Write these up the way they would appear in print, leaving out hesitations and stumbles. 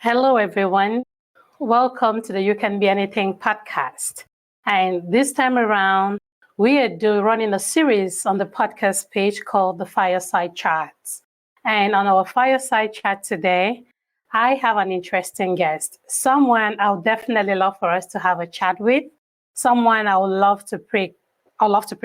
Hello, everyone. Welcome to the You Can Be Anything podcast. And this time around, we are running a series on the podcast page called the Fireside Chats. And on our Fireside Chat today, I have an interesting guest, someone I would definitely love for us to have a chat with, someone I'd love to prick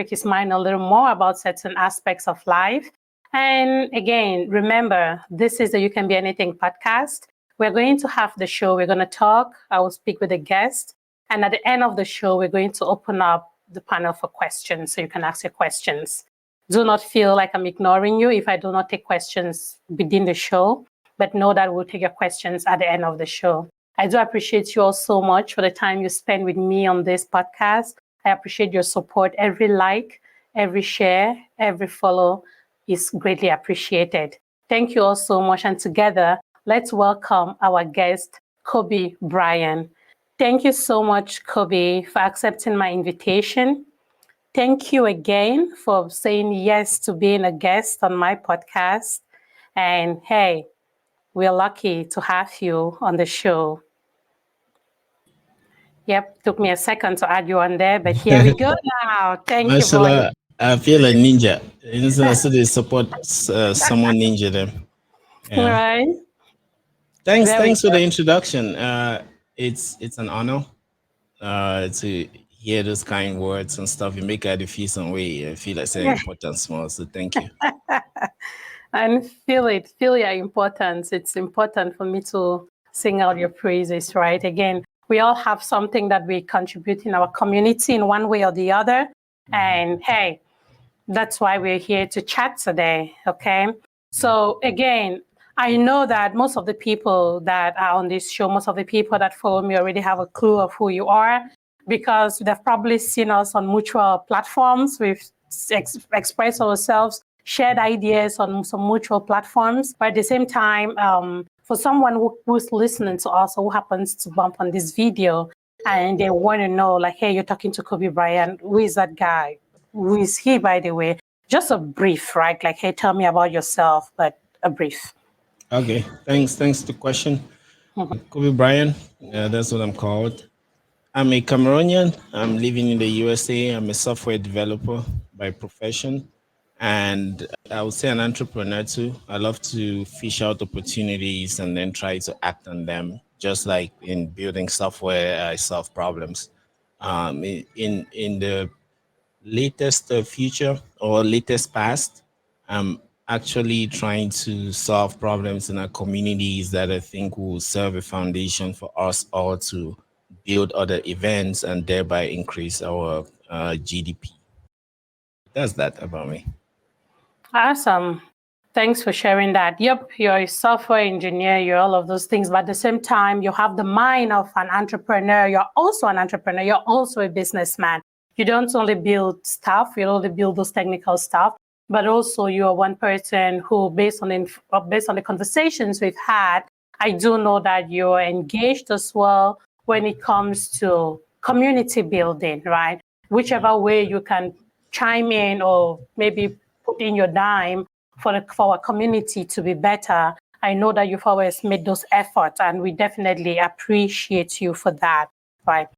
his mind a little more about certain aspects of life. And again, remember, this is the You Can Be Anything podcast. We're going to have the show. We're going to talk. I will speak with a guest. And at the end of the show, we're going to open up the panel for questions so you can ask your questions. Do not feel like I'm ignoring you if I do not take questions within the show, but know that we'll take your questions at the end of the show. I do appreciate you all so much for the time you spend with me on this podcast. I appreciate your support. Every like, every share, every follow is greatly appreciated. Thank you all so much. And together, let's welcome our guest, Kobe Bryan. Thank you so much, Kobe, for accepting my invitation. Thank you again for saying yes to being a guest on my podcast. And hey, we're lucky to have you on the show. Yep, took me a second to add you on there, but here we go now. Thank you, boy. Mashallah, I feel like ninja. So they support someone ninja them. All Yeah. right. Thanks, There we thanks for go. the introduction. It's an honor to hear those kind words and stuff. You make I feel some way. I feel like saying important small. So thank you. And feel your importance. It's important for me to sing out your praises, right? Again, we all have something that we contribute in our community in one way or the other. And hey, that's why we're here to chat today, okay? So again, I know that most of the people that are on this show, most of the people that follow me already have a clue of who you are because they've probably seen us on mutual platforms. We've expressed ourselves, shared ideas on some mutual platforms. But at the same time, for someone who's listening to us or who happens to bump on this video and they want to know, like, hey, you're talking to Kobe Bryan, who is that guy? Who is he, by the way? Just a brief, right? Like, hey, tell me about yourself, but a brief. Okay, thanks to the question. Kobe Bryan, that's what I'm called. I'm a Cameroonian. I'm living in the USA. I'm a software developer by profession. And I would say an entrepreneur too. I love to fish out opportunities and then try to act on them. Just like in building software, I solve problems. In the latest future or latest past, I'm actually trying to solve problems in our communities that I think will serve a foundation for us all to build other events and thereby increase our GDP. That's that about me. Awesome. Thanks for sharing that. Yep, you're a software engineer, you're all of those things, but at the same time, you have the mind of an entrepreneur. You're also an entrepreneur, you're also a businessman. You don't only build stuff, you don't only build those technical stuff, but also you are one person who, based on the conversations we've had, I do know that you're engaged as well when it comes to community building, right? Whichever way you can chime in or maybe put in your dime for our community to be better. I know that you've always made those efforts, and we definitely appreciate you for that, right?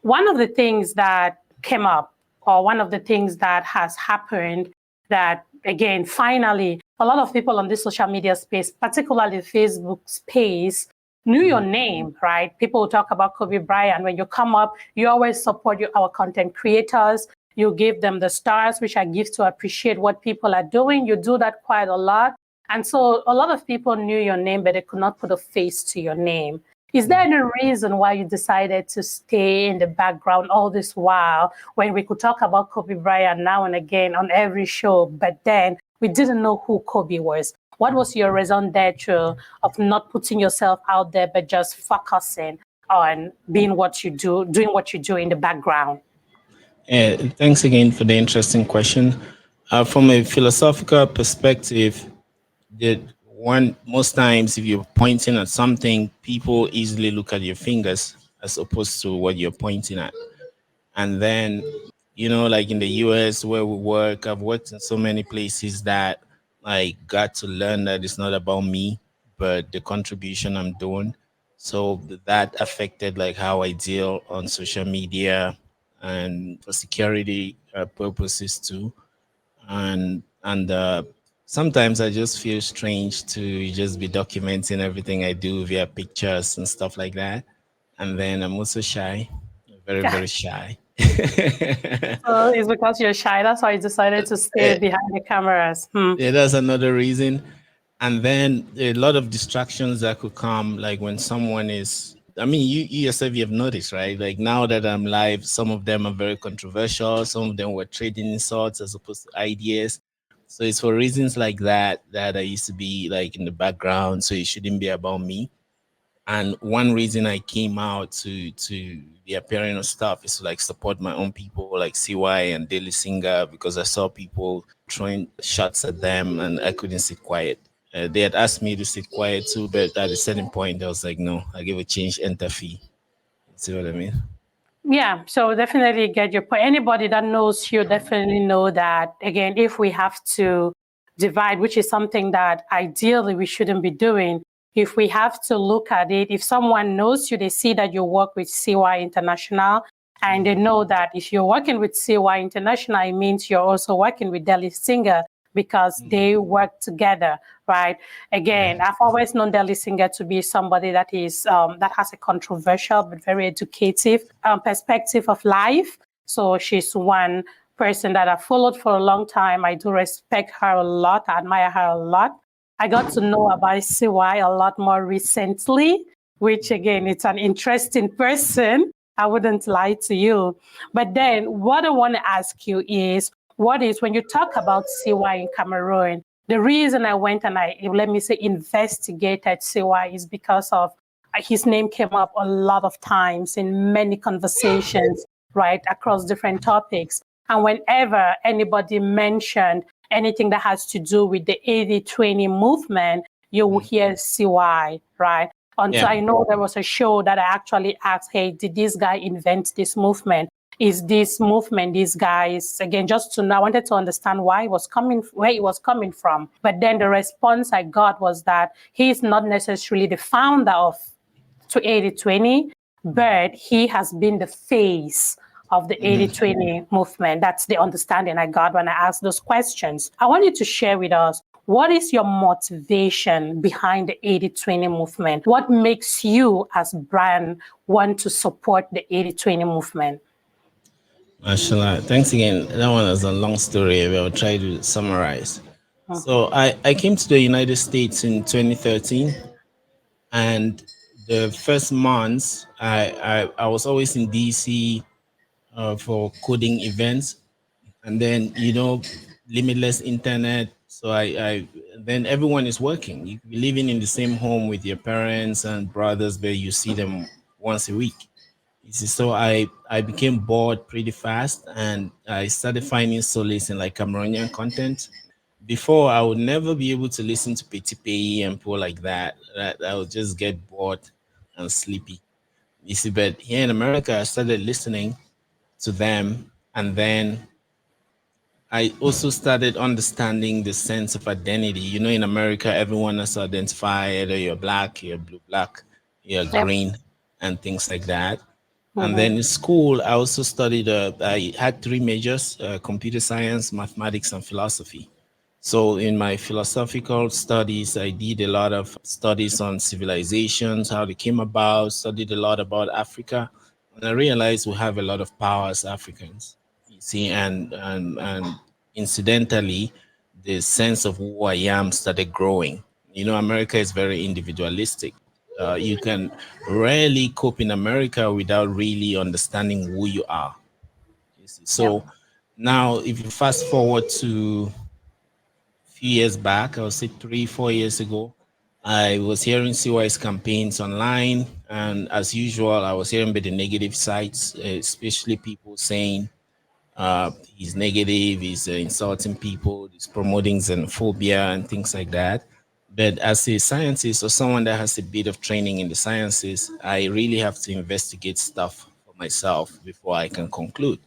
One of the things that came up, or one of the things that has happened that, again, finally, a lot of people on this social media space, particularly Facebook space, knew your name, right? People will talk about Kobe Bryant. When you come up, you always support our content creators. You give them the stars, which are gifts to appreciate what people are doing. You do that quite a lot. And so a lot of people knew your name, but they could not put a face to your name. Is there any reason why you decided to stay in the background all this while when we could talk about Kobe Bryant now and again on every show, but then we didn't know who Kobe was? What was your raison d'etre of not putting yourself out there, but just focusing on being what you do, doing what you do in the background? Thanks again for the interesting question. From a philosophical perspective, that one most times if you're pointing at something, people easily look at your fingers as opposed to what you're pointing at. And then, like in the US where we work, I've worked in so many places that I got to learn that it's not about me, but the contribution I'm doing. So that affected like how I deal on social media and for security purposes too. And sometimes I just feel strange to just be documenting everything I do via pictures and stuff like that. And then I'm also shy, very very shy. So it's because you're shy. That's why you decided to stay behind the cameras. Hmm. Yeah, that's another reason. And then a lot of distractions that could come, like when someone is, I mean, you yourself, you have noticed, right? Like now that I'm live, some of them are very controversial. Some of them were trading insults as opposed to ideas. So it's for reasons like that that I used to be like in the background. So it shouldn't be about me. And one reason I came out to be appearing on stuff is to like support my own people like CY and Daily Singer, because I saw people throwing shots at them and I couldn't sit quiet. They had asked me to sit quiet too, but at a certain point I was like, no, I give a change enter fee. See what I mean? Yeah, so definitely get your point. Anybody that knows you definitely know that, again, if we have to divide, which is something that ideally we shouldn't be doing, if we have to look at it, if someone knows you, they see that you work with CY International, and they know that if you're working with CY International, it means you're also working with Delhi Singer because they work together, right? Again, Right. I've always known Delhi Singer to be somebody that is that has a controversial but very educative perspective of life. So she's one person that I've followed for a long time. I do respect her a lot. I admire her a lot. I got to know about CY a lot more recently, which again, it's an interesting person. I wouldn't lie to you. But then what I want to ask you is, what is, when you talk about CY in Cameroon, the reason I went and let me say, investigated CY is because of his name came up a lot of times in many conversations, right, across different topics. And whenever anybody mentioned anything that has to do with the 80-20 movement, you will hear CY, right? Until Yeah. I know there was a show that I actually asked, hey, did this guy invent this movement? Is this movement, these guys, again, just to know, I wanted to understand why it was coming, where it was coming from. But then the response I got was that he is not necessarily the founder of to 80-20, but he has been the face of the 80-20 movement. That's the understanding I got when I asked those questions. I want you to share with us, what is your motivation behind the 80-20 movement? What makes you, as Brian, want to support the 80-20 movement? Mashallah. Thanks again. That one is a long story, but I'll try to summarize. So I came to the United States in 2013, and the first months I was always in DC for coding events, and then limitless internet. So I then everyone is working. You could be living in the same home with your parents and brothers, but you see them once a week. You see, so I became bored pretty fast, and I started finding solace in like Cameroonian content. Before, I would never be able to listen to Petit Pays and people like that. That I would just get bored and sleepy. You see, but here in America, I started listening to them, and then I also started understanding the sense of identity. In America, everyone has to identify either you're black, you're blue black, you're Yep. green, and things like that. And Mhm. then in school, I also studied, I had three majors: computer science, mathematics, and philosophy. So in my philosophical studies, I did a lot of studies on civilizations, how they came about, studied a lot about Africa. And I realized we have a lot of power as Africans. You see, and incidentally, the sense of who I am started growing. America is very individualistic. You can rarely cope in America without really understanding who you are. You see. Yep. So now, if you fast forward to few years back, I would say 3, 4 years ago, I was hearing CY's campaigns online, and as usual, I was hearing about the negative sides, especially people saying he's negative, he's insulting people, he's promoting xenophobia and things like that. But as a scientist or someone that has a bit of training in the sciences, I really have to investigate stuff for myself before I can conclude.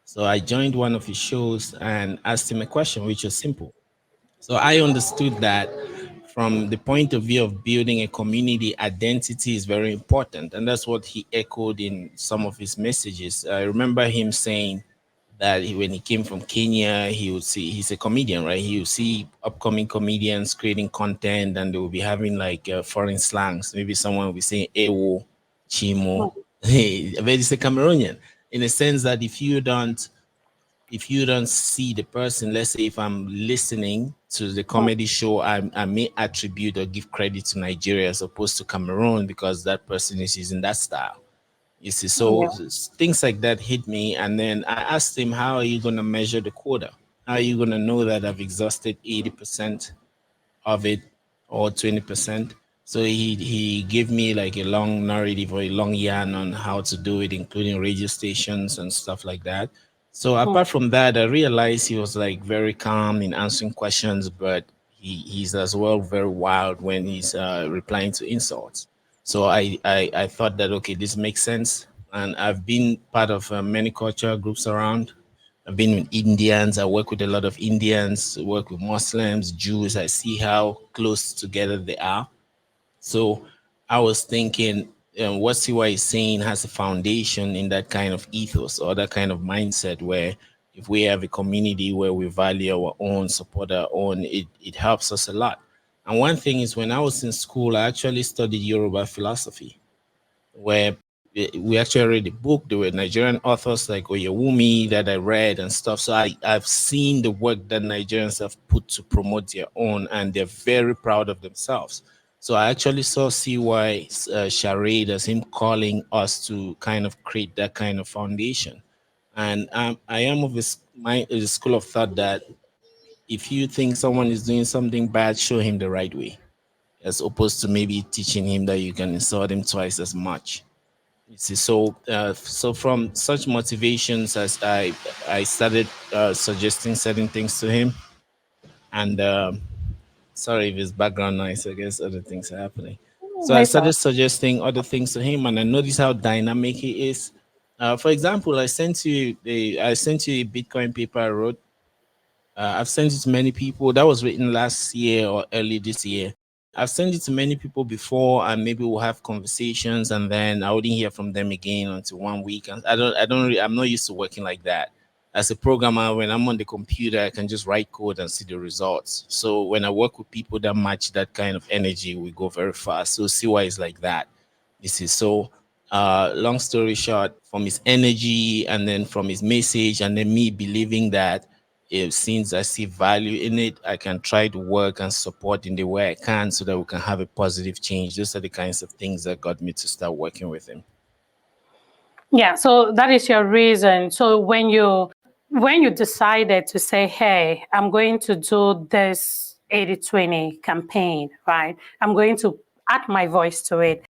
So I joined one of his shows and asked him a question, which was simple. So I understood that from the point of view of building a community, identity is very important. And that's what he echoed in some of his messages. I remember him saying that when he came from Kenya, he would see, he's a comedian, right? He would see upcoming comedians creating content and they will be having like foreign slangs. Maybe someone will be saying Ewo, Chimo. Hey, but it's a Cameroonian in a sense that if you don't see the person, let's say if I'm listening to the comedy show, I may attribute or give credit to Nigeria as opposed to Cameroon because that person is using that style. You see, so Yeah. things like that hit me. And then I asked him, how are you going to measure the quota? How are you going to know that I've exhausted 80% of it or 20%? So he gave me like a long narrative or a long yarn on how to do it, including radio stations and stuff like that. So apart from that, I realized he was like very calm in answering questions, but he's as well very wild when he's replying to insults. So I thought that okay, this makes sense. And I've been part of many cultural groups around. I've been with Indians. I work with a lot of Indians. Work with Muslims, Jews. I see how close together they are. So I was thinking, what CY is saying has a foundation in that kind of ethos or that kind of mindset where if we have a community where we value our own, support our own, it helps us a lot. And one thing is when I was in school, I actually studied Yoruba philosophy where we actually read a book. There were Nigerian authors like Oyewumi that I read and stuff. So I've seen the work that Nigerians have put to promote their own, and they're very proud of themselves. So I actually saw CY's charade as him calling us to kind of create that kind of foundation. And I am of the school of thought that if you think someone is doing something bad, show him the right way, as opposed to maybe teaching him that you can insult him twice as much. You see, so from such motivations, as I started suggesting certain things to him, and sorry if it's background noise. I guess other things are happening. So I Later. started suggesting other things to him, and I noticed how dynamic he is. For example, I sent you a Bitcoin paper I wrote. I've sent it to many people. That was written last year or early this year. I've sent it to many people before, and maybe we'll have conversations, and then I wouldn't hear from them again until 1 week. And I'm not used to working like that. As a programmer, when I'm on the computer, I can just write code and see the results. So when I work with people that match that kind of energy, we go very fast. So CY is like that. This is so. Long story short, from his energy and then from his message, and then me believing that if since I see value in it, I can try to work and support in the way I can so that we can have a positive change. Those are the kinds of things that got me to start working with him. Yeah, so that is your reason. So when you decided to say, hey, I'm going to do this 80-20 campaign, right? I'm going to add my voice to it.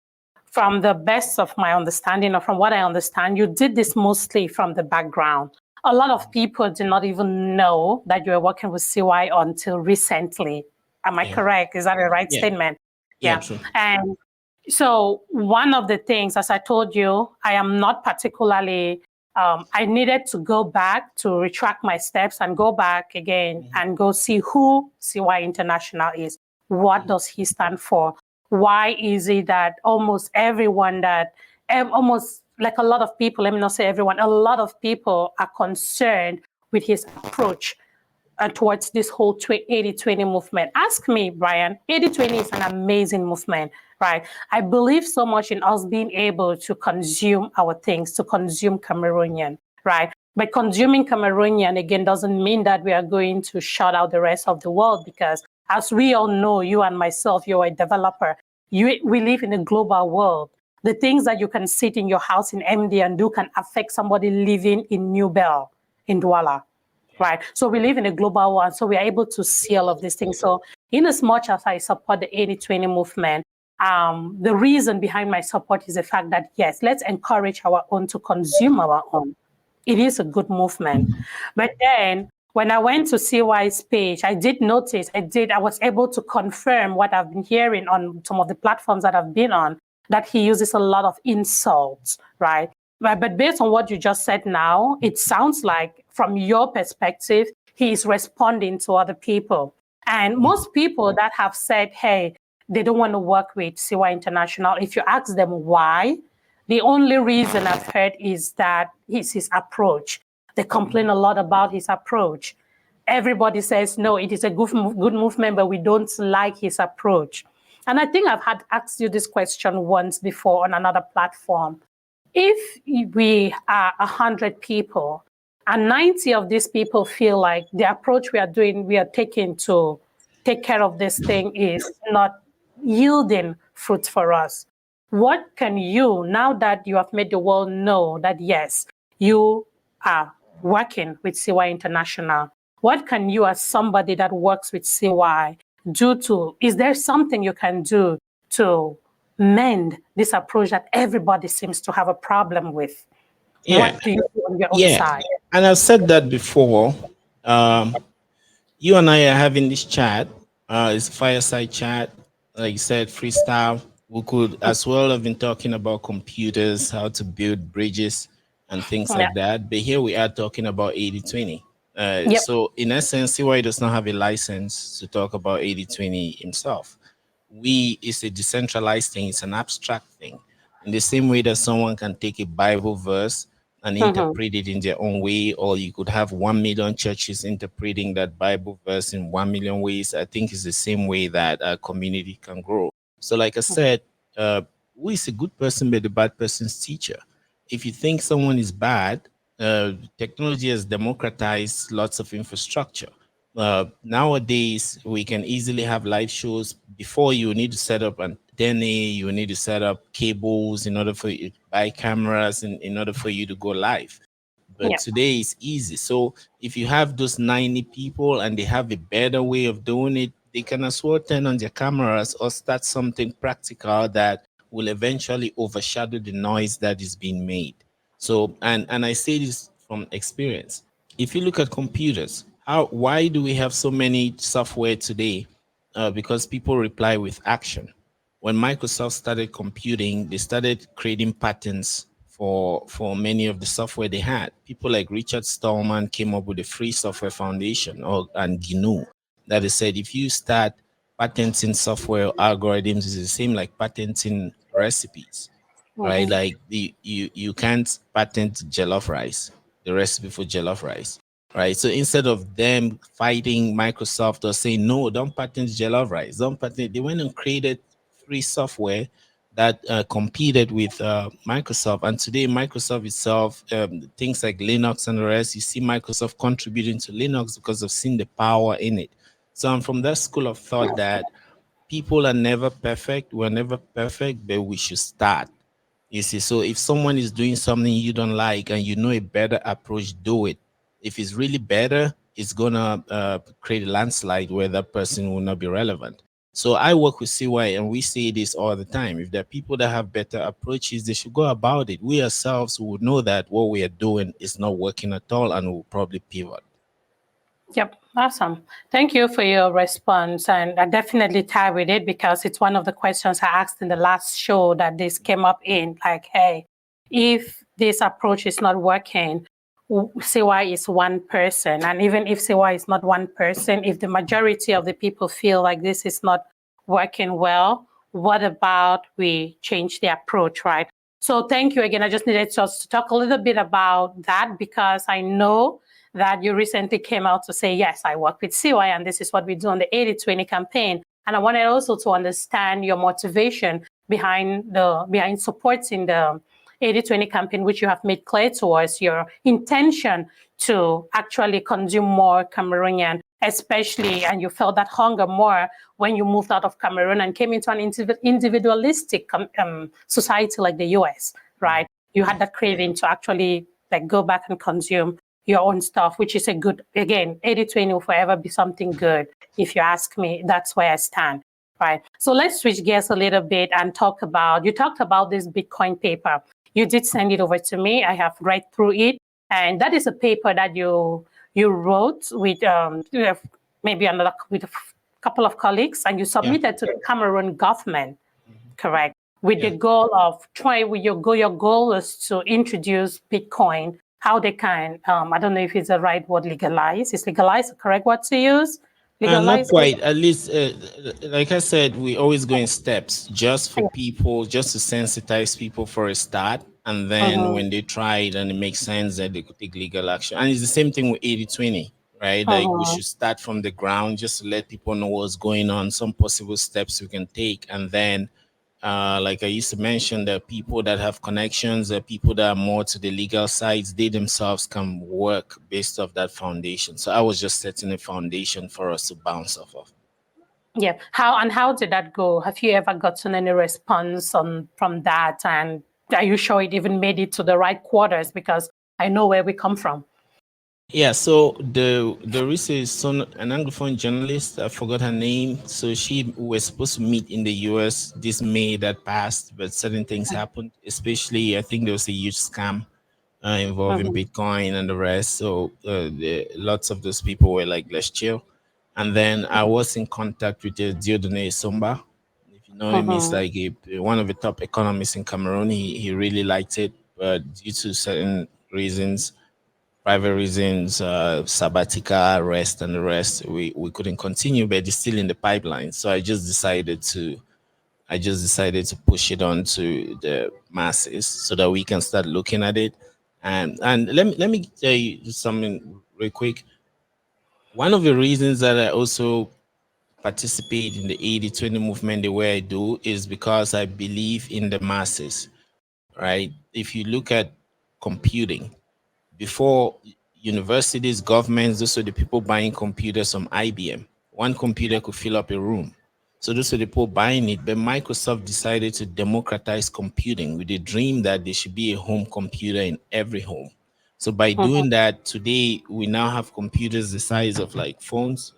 From the best of my understanding, or from what I understand, you did this mostly from the background. A lot of people did not even know that you were working with CY until recently. Am I Yeah. correct? Is that a right Yeah. statement? Yeah, Yeah. true. And so one of the things, as I told you, I am not particularly, I needed to go back to retract my steps and go back again and go see who CY International is. What does he stand for? Why is it that almost everyone almost like a lot of people, let me not say everyone, a lot of people are concerned with his approach towards this whole 80-20 movement. Ask me, Brian, 80-20 is an amazing movement, right? I believe so much in us being able to consume our things, to consume Cameroonian, right? But consuming Cameroonian, again, doesn't mean that we are going to shut out the rest of the world because as we all know, you and myself, you're a developer. We live in a global world. The things that you can sit in your house in MD and do can affect somebody living in New Bell, in Douala, right? So we live in a global world, so we are able to see all of these things. So in as much as I support the 80-20 movement, the reason behind my support is the fact that, yes, let's encourage our own to consume our own. It is a good movement. But then when I went to CY's page, I did notice, I was able to confirm what I've been hearing on some of the platforms that I've been on, that he uses a lot of insults, right? But based on what you just said now, it sounds like from your perspective, he is responding to other people. And most people that have said, hey, they don't want to work with CY International, if you ask them why, the only reason I've heard is that it's his approach. They complain a lot about his approach. Everybody says, no, it is a good movement, but we don't like his approach. And I think I've had asked you this question once before on another platform. If we are 100 people and 90 of these people feel like the approach we are taking to take care of this thing is not yielding fruit for us, what can you, now that you have made the world know that, yes, you are working with CY International, what can you, as somebody that works with CY, do to, is there something you can do to mend this approach that everybody seems to have a problem with? Yeah. What do you do on your own side? And I've said that before. You and I are having this chat. It's a fireside chat. Like you said, freestyle. We could as well have been talking about computers, how to build bridges and things like that. But here we are talking about 80/20. So in essence, CY does not have a license to talk about 80/20 himself. It's a decentralized thing, it's an abstract thing. In the same way that someone can take a Bible verse and interpret it in their own way, or you could have 1 million churches interpreting that Bible verse in 1 million ways. I think it's the same way that a community can grow. So, like I said, who is a good person but the bad person's teacher? If you think someone is bad, technology has democratized lots of infrastructure. Nowadays, we can easily have live shows. Before, you need to set up an antenna, you need to set up cables in order for you to buy cameras and in order for you to go live. But today it's easy. So if you have those 90 people and they have a better way of doing it, they can as well turn on their cameras or start something practical that will eventually overshadow the noise that is being made. So, and I say this from experience. If you look at computers, why do we have so many software today? Because people reply with action. When Microsoft started computing, they started creating patterns for many of the software they had. People like Richard Stallman came up with the Free Software Foundation and GNU that they said if you start patenting software algorithms, it's the same like patenting recipes, right? Like you can't patent jollof rice, the recipe for jollof rice, right? So instead of them fighting Microsoft or saying no, don't patent jollof rice, don't patent, they went and created free software that competed with Microsoft. And today, Microsoft itself, things like Linux and the rest, you see Microsoft contributing to Linux because of seeing the power in it. So I'm from that school of thought that people are never perfect. We're never perfect, but we should start. You see, so if someone is doing something you don't like and you know a better approach, do it. If it's really better, it's gonna create a landslide where that person will not be relevant. So I work with CY and we say this all the time. If there are people that have better approaches, they should go about it. We ourselves will know that what we are doing is not working at all and we'll probably pivot. Yep, awesome. Thank you for your response. And I definitely tie with it because it's one of the questions I asked in the last show that this came up in, like, hey, if this approach is not working, CY is one person. And even if CY is not one person, if the majority of the people feel like this is not working well, what about we change the approach, right? So thank you again. I just needed us to talk a little bit about that because I know that you recently came out to say, yes, I work with CY and this is what we do on the 80/20 campaign. And I wanted also to understand your motivation behind supporting the 80/20 campaign, which you have made clear to us, your intention to actually consume more Cameroonian, especially, and you felt that hunger more when you moved out of Cameroon and came into an individualistic society like the US, right? You had that craving to actually like go back and consume your own stuff, which is a good, again, 80/20 will forever be something good. If you ask me, that's where I stand, right? So let's switch gears a little bit and talk about, you talked about this Bitcoin paper. You did send it over to me. I have read through it. And that is a paper that you wrote with maybe with a couple of colleagues, and you submitted to the Cameroon government, correct? With the goal of your goal is to introduce Bitcoin, how they can, I don't know if it's the right word, legalize. Is legalize the correct word to use? Not Legalize it? quite. At least, like I said, we always go in steps, just for people, just to sensitize people for a start. And then Mm-hmm. when they try it and it makes sense, that they could take legal action. And it's the same thing with 80/20, right? Like we Mm-hmm. should start from the ground just to let people know what's going on, some possible steps we can take. And then, like I used to mention, the people that have connections, the people that are more to the legal sides, they themselves can work based off that foundation. So I was just setting a foundation for us to bounce off of. Yeah. How did that go? Have you ever gotten any response on from that? And are you sure it even made it to the right quarters? Because I know where we come from. Yeah, so the research is an anglophone journalist. I forgot her name. So she was supposed to meet in the US this May that passed, but certain things happened. Especially, I think there was a huge scam involving Mm-hmm. Bitcoin and the rest. So lots of those people were like, let's chill. And then I was in contact with Diodone Somba. If you know him, he's Mm-hmm. like one of the top economists in Cameroon. He really liked it, but due to certain reasons, private reasons, sabbatical, rest, and the rest, we couldn't continue, but it's still in the pipeline. So I just decided to push it on to the masses so that we can start looking at it. And let me tell you something real quick. One of the reasons that I also participate in the 80/20 movement the way I do is because I believe in the masses, right? If you look at computing, before universities, governments, those were the people buying computers from IBM. One computer could fill up a room. So those were the people buying it. But Microsoft decided to democratize computing with the dream that there should be a home computer in every home. So by doing that, today we now have computers the size of like phones.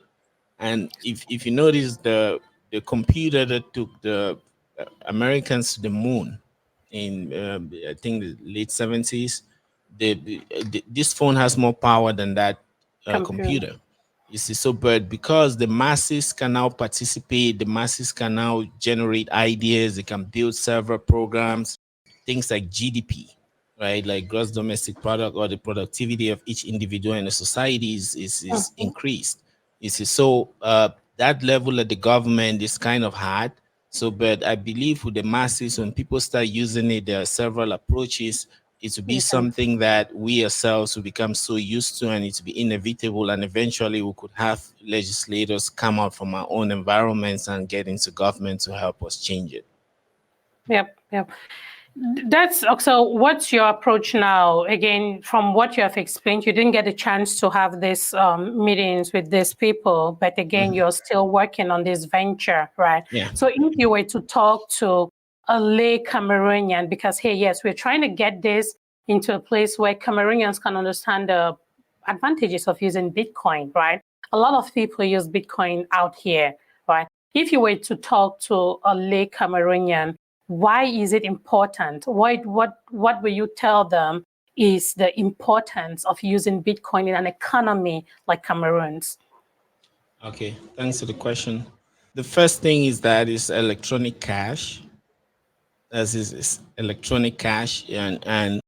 And if you notice, the computer that took the Americans to the moon in I think the late 70s, this phone has more power than that Computer. computer. You see, so but because the masses can now participate, the masses can now generate ideas, they can build several programs, things like GDP, right? Like gross domestic product, or the productivity of each individual in a society is Mhm. increased. You see, so that level of the government is kind of hard. So, but I believe with the masses, when people start using it, there are several approaches. It will be You can. something that we ourselves will become so used to, and it will be inevitable. And eventually, we could have legislators come out from our own environments and get into government to help us change it. Yep. Yep. That's also what's your approach now? Again, from what you have explained, you didn't get a chance to have these meetings with these people, but again, you're still working on this venture, right? Yeah. So, if you were to talk to a lay Cameroonian, because hey, yes, we're trying to get this into a place where Cameroonians can understand the advantages of using Bitcoin, right? A lot of people use Bitcoin out here, right? If you were to talk to a lay Cameroonian, why is it important? What will you tell them is the importance of using Bitcoin in an economy like Cameroon's? Okay. Thanks for the question. The first thing is that it's electronic cash. As is electronic cash, and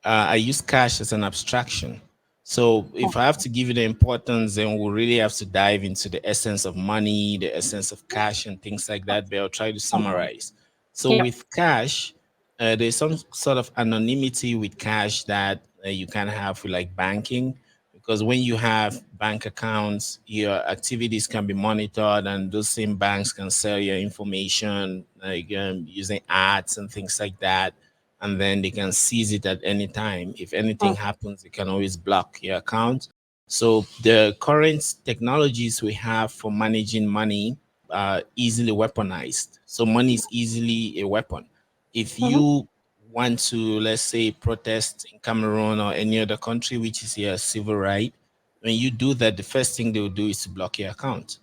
I use cash as an abstraction. So if I have to give you the importance, then we'll really have to dive into the essence of money, the essence of cash, and things like that. But I'll try to Mhm. summarize. So Yep. with cash, there's some sort of anonymity with cash that you can have with like banking, because when you have bank accounts, your activities can be monitored, and those same banks can sell your information, like using ads and things like that, and then they can seize it at any time. If anything happens, they can always block your account. So the current technologies we have for managing money are easily weaponized. So money is easily a weapon. If Mhm. you want to, let's say, protest in Cameroon or any other country, which is your civil right, when you do that, the first thing they will do is to block your account.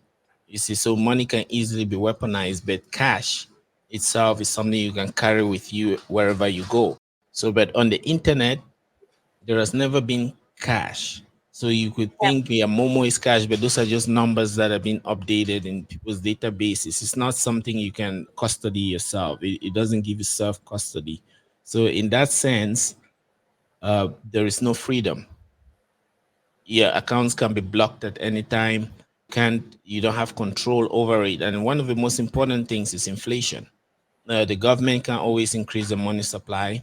You see, so money can easily be weaponized, but cash itself is something you can carry with you wherever you go. So, but on the internet, there has never been cash. So you could Yep. think, yeah, Momo is cash, but those are just numbers that have been updated in people's databases. It's not something you can custody yourself. It doesn't give you self custody. So in that sense, there is no freedom. Your accounts can be blocked at any time. You don't have control over it. And one of the most important things is inflation. The government can always increase the money supply.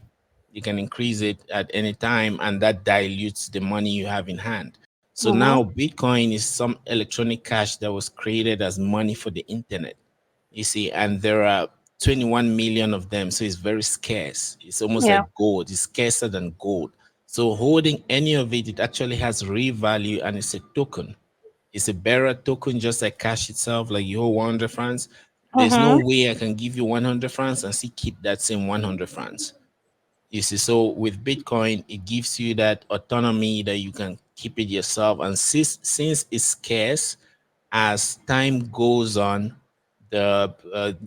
You can increase it at any time, and that dilutes the money you have in hand. So Mm-hmm. now Bitcoin is some electronic cash that was created as money for the internet. You see, and there are 21 million of them. So it's very scarce. It's almost Yeah. like gold. It's scarcer than gold. So holding any of it, it actually has real value, and it's a token. It's a bearer token, just like cash itself, like you hold 100 francs. There's no Mm-hmm. way I can give you 100 francs and still keep that same 100 francs. You see, so with Bitcoin, it gives you that autonomy that you can keep it yourself. And since it's scarce, as time goes on, the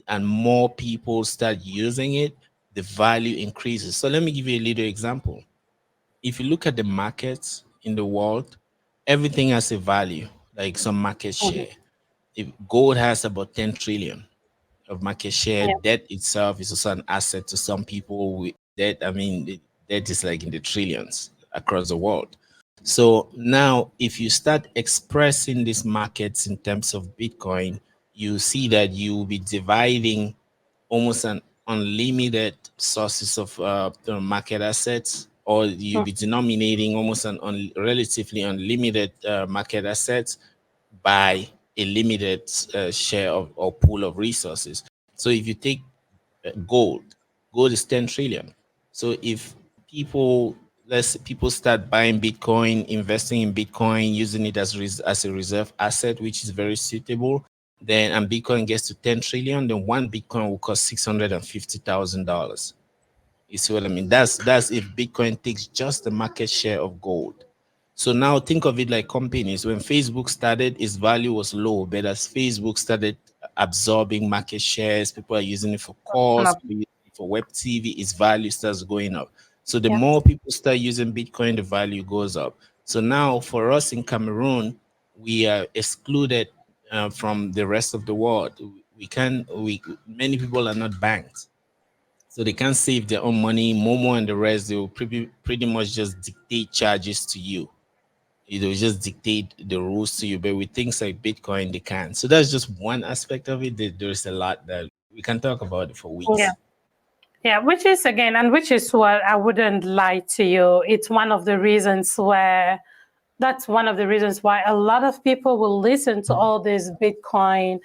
and more people start using it, the value increases. So let me give you a little example. If you look at the markets in the world, everything has a value, like some market Mm-hmm. share. If gold has about 10 trillion of market share, Yeah. debt itself is also an asset to some people with debt. I mean, the debt is like in the trillions across the world. So now, if you start expressing these markets in terms of Bitcoin, you see that you will be dividing almost an unlimited sources of market assets, or you'll be denominating almost an relatively unlimited market assets by a limited share of or pool of resources. So if you take gold, gold is 10 trillion. So if people, let's say people start buying Bitcoin, investing in Bitcoin, using it as a reserve asset, which is very suitable, then and Bitcoin gets to 10 trillion, then one Bitcoin will cost $650,000. You see what I mean? That's if Bitcoin takes just the market share of gold. So now think of it like companies. When Facebook started, its value was low, but as Facebook started absorbing market shares, people are using it for calls, No. people using it for web TV, its value starts going up. So the Yeah. more people start using Bitcoin, the value goes up. So now for us in Cameroon, we are excluded from the rest of the world. We many people are not banked, so they can't save their own money. Momo and the rest, they will pretty much just dictate charges to you. It will just dictate the rules to you. But with things like Bitcoin, they can. So that's just one aspect of it. There's a lot that we can talk about it for Yeah. weeks. Yeah, which is again, and which is what I wouldn't lie to you. It's one of the reasons where that's one of the reasons why a lot of people will listen to all this Bitcoin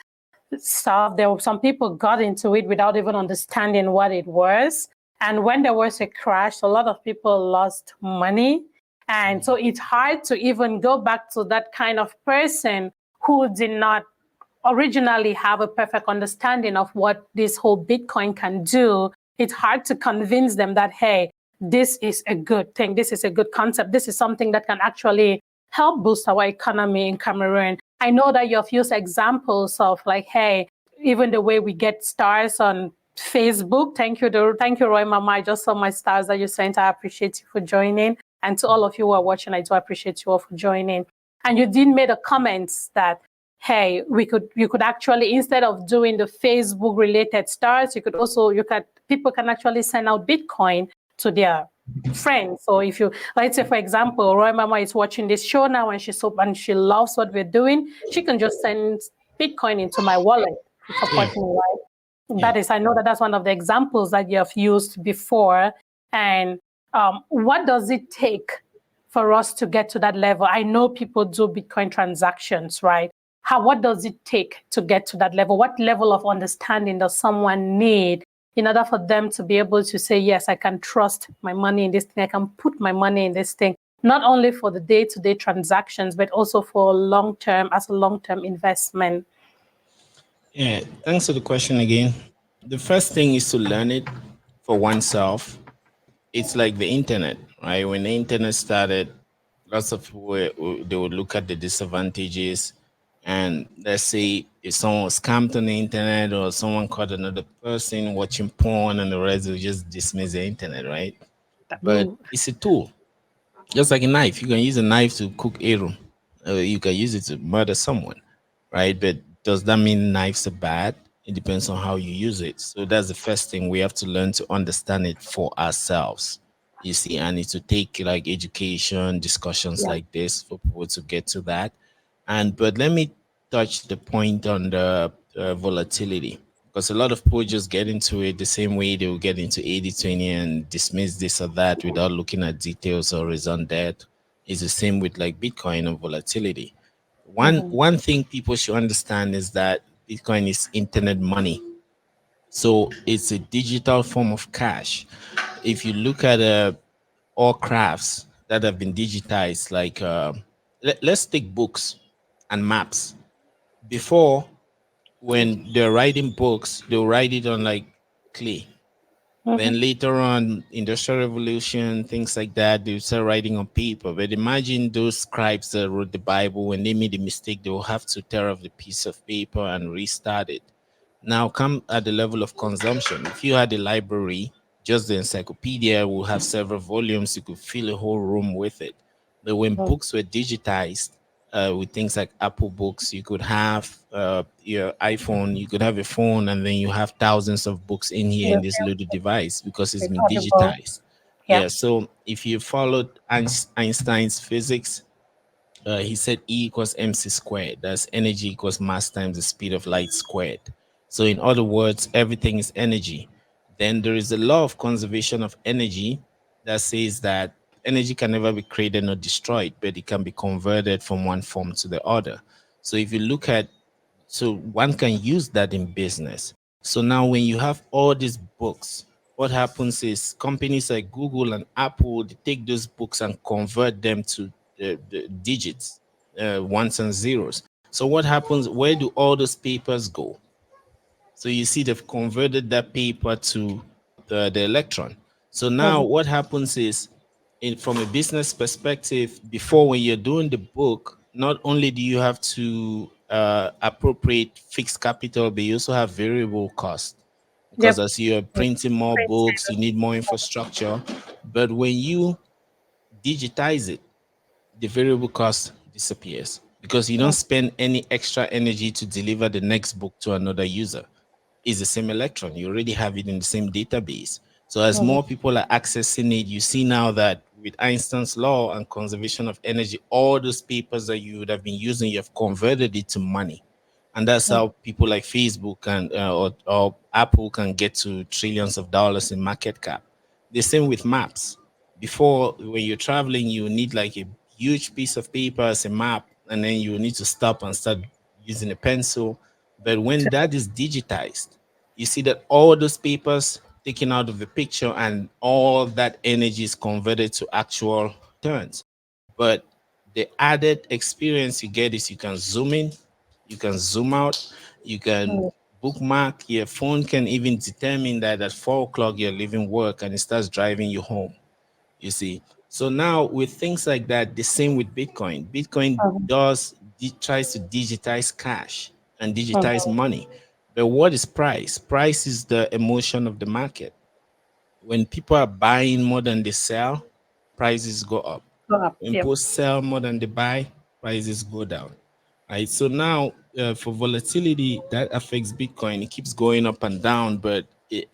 stuff. There were some people got into it without even understanding what it was. And when there was a crash, a lot of people lost money. And so it's hard to even go back to that kind of person who did not originally have a perfect understanding of what this whole Bitcoin can do. It's hard to convince them that, hey, this is a good thing. This is a good concept. This is something that can actually help boost our economy in Cameroon. I know that you've used examples of like, hey, even the way we get stars on Facebook. Thank you, Roy Mama. I just saw my stars that you sent. I appreciate you for joining. And to all of you who are watching, I do appreciate you all for joining. And you did make a comment that, hey, you could actually, instead of doing the Facebook related stars, people can actually send out Bitcoin to their friends. So if you, let's say for example, Roy Mama is watching this show now and she loves what we're doing, she can just send Bitcoin into my wallet to support Yeah, me, right? yeah. That is, I know that that's one of the examples that you have used before. And what does it take for us to get to that level? I know people do Bitcoin transactions, right? What does it take to get to that level? What level of understanding does someone need in order for them to be able to say, yes, I can trust my money in this thing, I can put my money in this thing, not only for the day-to-day transactions, but also for long-term, as a long-term investment? Yeah, thanks for the question again. The first thing is to learn it for oneself. It's like the internet, right? When the internet started, lots of people they would look at the disadvantages, and let's say if someone was scammed on the internet or someone caught another person watching porn and the rest, they would just dismiss the internet, right? But Taboo. it's a tool, just like a knife. You can use a knife to cook arrow. You can use it to murder someone, right? But does that mean knives are bad? It depends on how you use it. So that's the first thing we have to learn to understand it for ourselves. You see, and it's to take like education discussions Yeah. like this for people to get to that. And but let me touch the point on the volatility, because a lot of people just get into it the same way they will get into 80/20 and dismiss this or that without looking at details or reason that. It's the same with like Bitcoin and volatility. One thing people should understand is that Bitcoin is internet money. So it's a digital form of cash. If you look at all crafts that have been digitized, like let's take books and maps. Before, when they're writing books, they'll write it on like clay. Then later on, industrial revolution, things like that, they start writing on paper. But imagine those scribes that wrote the Bible, when they made a mistake, they will have to tear off the piece of paper and restart it. Now come at the level of consumption. If you had a library, just the encyclopedia will have several volumes. You could fill a whole room with it. But when books were digitized, with things like Apple Books, you could have your iPhone, you could have a phone, and then you have thousands of books in here in this little device because it's It's been audible. digitized. Yeah. Yeah. So if you followed Einstein's physics, he said E equals mc squared. That's energy equals mass times the speed of light squared. So, in other words, everything is energy. Then there is a law of conservation of energy that says that energy can never be created nor destroyed, but it can be converted from one form to the other. So, if you look at, so one can use that in business. So now when you have all these books, what happens is companies like Google and Apple, they take those books and convert them to the digits, ones and zeros. So what happens? Where do all those papers go? So you see, they've converted that paper to the electron. So now what happens is, from a business perspective, before, when you're doing the book, not only do you have to appropriate fixed capital, but you also have variable cost, because Yep. as you're printing more books, you need more infrastructure. But when you digitize it, the variable cost disappears because you don't spend any extra energy to deliver the next book to another user. It's the same electron. You already have it in the same database. So as more people are accessing it, you see now that with Einstein's law and conservation of energy, all those papers that you would have been using, you have converted it to money. And that's how people like Facebook and or Apple can get to trillions of dollars in market cap. The same with maps. Before, when you're traveling, you need like a huge piece of paper as a map, and then you need to stop and start using a pencil. But when that is digitized, you see that all those papers taken out of the picture and all that energy is converted to actual turns. But the added experience you get is you can zoom in, you can zoom out, you can bookmark. Your phone can even determine that at 4 o'clock you're leaving work and it starts driving you home. You see. So now with things like that, the same with Bitcoin. Bitcoin tries to digitize cash and digitize money. But what is price? Price is the emotion of the market. When people are buying more than they sell, prices go up. Go up. When Yep. people sell more than they buy, prices go down. Right. So now, for volatility, that affects Bitcoin. It keeps going up and down, but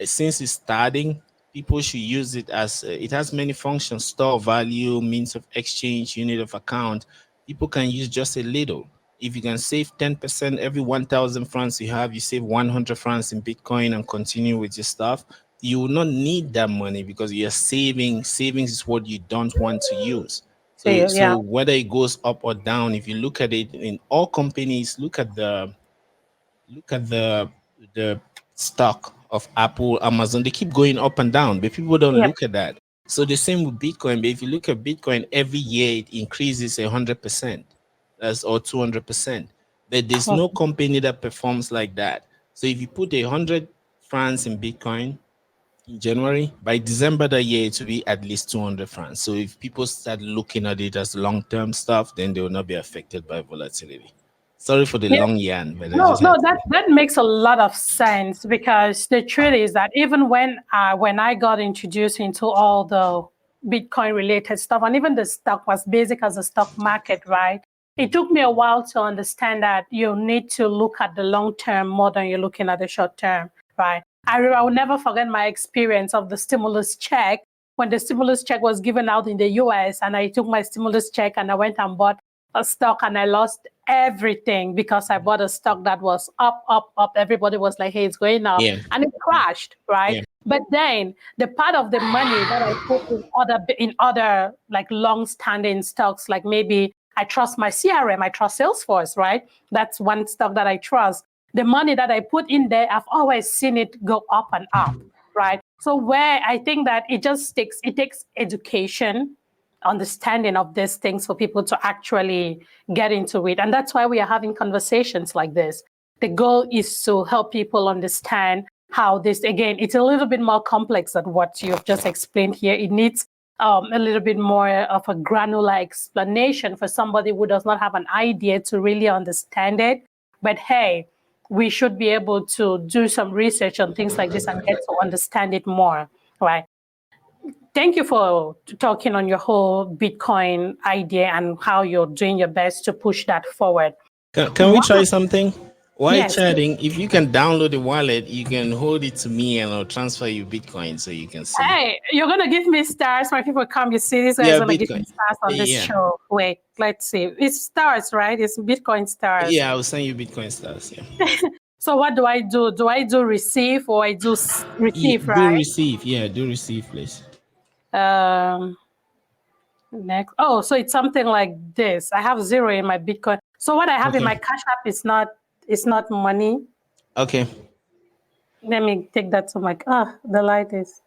since it's starting, people should use it as it has many functions: store value, means of exchange, unit of account. People can use just a little. If you can save 10% every 1,000 francs you have, you save 100 francs in Bitcoin and continue with your stuff. You will not need that money because you're saving. Savings is what you don't want to use. So So yeah. whether it goes up or down, if you look at it in all companies, look at the stock of Apple, Amazon, they keep going up and down, but people don't Yep. look at that. So the same with Bitcoin. But if you look at Bitcoin, every year it increases 100%, that's or 200%. But there's no company that performs like that. So if you put 100 francs in Bitcoin in January, by December that year, it will be at least 200 francs. So if people start looking at it as long-term stuff, then they will not be affected by volatility. Sorry for the Yeah. long yarn, but I No, just no, had to. that makes a lot of sense because the truth is that even when I got introduced into all the Bitcoin related stuff, and even the stock was basic as a stock market, right? It took me a while to understand that you need to look at the long term more than you're looking at the short term, right? I will never forget my experience of the stimulus check when the stimulus check was given out in the US, and I took my stimulus check and I went and bought a stock and I lost everything because I bought a stock that was up, up, up. Everybody was like, hey, it's going up. Yeah. And it crashed, right? Yeah. But then the part of the money that I put in other like long-standing stocks, like maybe I trust my CRM, I trust Salesforce, right? That's one stock that I trust. The money that I put in there, I've always seen it go up and up, right? So where I think that it takes education, understanding of these things for people to actually get into it. And that's why we are having conversations like this. The goal is to help people understand how this, again, it's a little bit more complex than what you've just explained here. It needs a little bit more of a granular explanation for somebody who does not have an idea to really understand it. But hey, we should be able to do some research on things like this and get to understand it more, right? Thank you for talking on your whole Bitcoin idea and how you're doing your best to push that forward. Can we try something? While Yes. chatting, if you can download the wallet, you can hold it to me and I'll transfer you Bitcoin so you can see. Hey, you're going to give me stars when people come. You see, this guy's going to give me stars on this show. Wait, let's see. It's stars, right? It's Bitcoin stars. Yeah, I will send you Bitcoin stars. Yeah. So what do I do? Do I do receive or I do receive, right? Do receive. Yeah, do receive, please. Next. Oh, so it's something like this. I have 0 in my Bitcoin. So what I have in my Cash App is not money. Okay. Let me take that to my, the light is.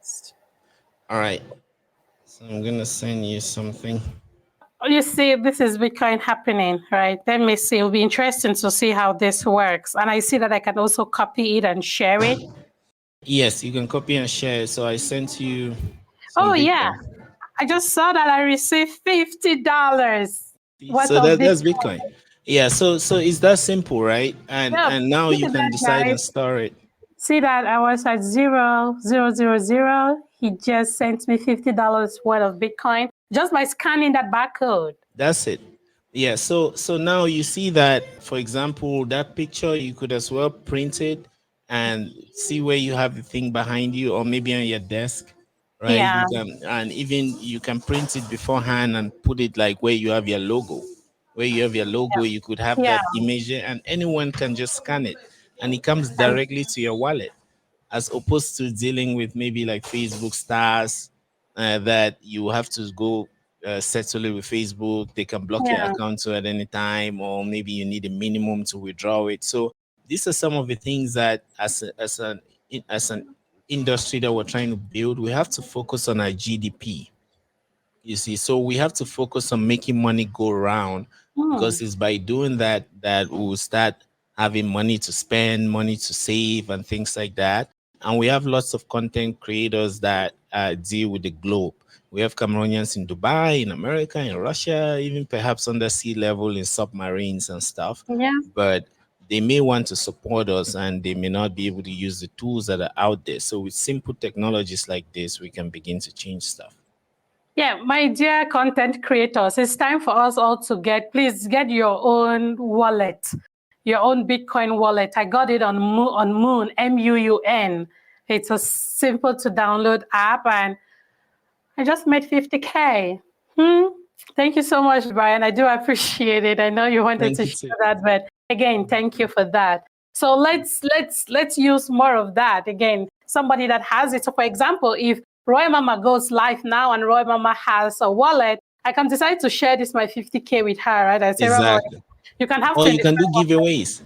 All right. So I'm going to send you something. You see, this is Bitcoin happening, right? Let me see. It'll be interesting to see how this works. And I see that I can also copy it and share it. Yes, you can copy and share. So I sent you. Oh, Bitcoin. Yeah. I just saw that I received $50. So that's Bitcoin. Yeah. So it's that simple, right? And now you can decide and store it. See that I was at 0,000. He just sent me $50 worth of Bitcoin just by scanning that barcode. That's it. Yeah. So now you see that, for example, that picture, you could as well print it and see where you have the thing behind you or maybe on your desk, right? Yeah. And even you can print it beforehand and put it like where you have your logo. Where you have your logo, you could have that image there and anyone can just scan it and it comes directly to your wallet, as opposed to dealing with maybe like Facebook stars that you have to go settle it with Facebook. They can block your account at any time, or maybe you need a minimum to withdraw it. So these are some of the things that as an industry that we're trying to build, we have to focus on our GDP. You see, so we have to focus on making money go around, because it's by doing that that we'll start having money to spend, money to save, and things like that. And we have lots of content creators that deal with the globe. We have Cameroonians in Dubai, in America, in Russia, even perhaps under sea level in submarines and stuff. Yeah. But they may want to support us and they may not be able to use the tools that are out there. So with simple technologies like this, we can begin to change stuff. Yeah, my dear content creators, it's time for us all to please get your own wallet, your own Bitcoin wallet. I got it on Moon, MUUN. It's a simple to download app and I just made 50K. Thank you so much, Brian. I do appreciate it. I know you wanted to share that, but again, thank you for that. So let's use more of that. Again, somebody that has it. So for example, if Roy Mama goes live now and Roy Mama has a wallet, I can decide to share this my 50K with her, right? I say, exactly. You can have, or you can do giveaways.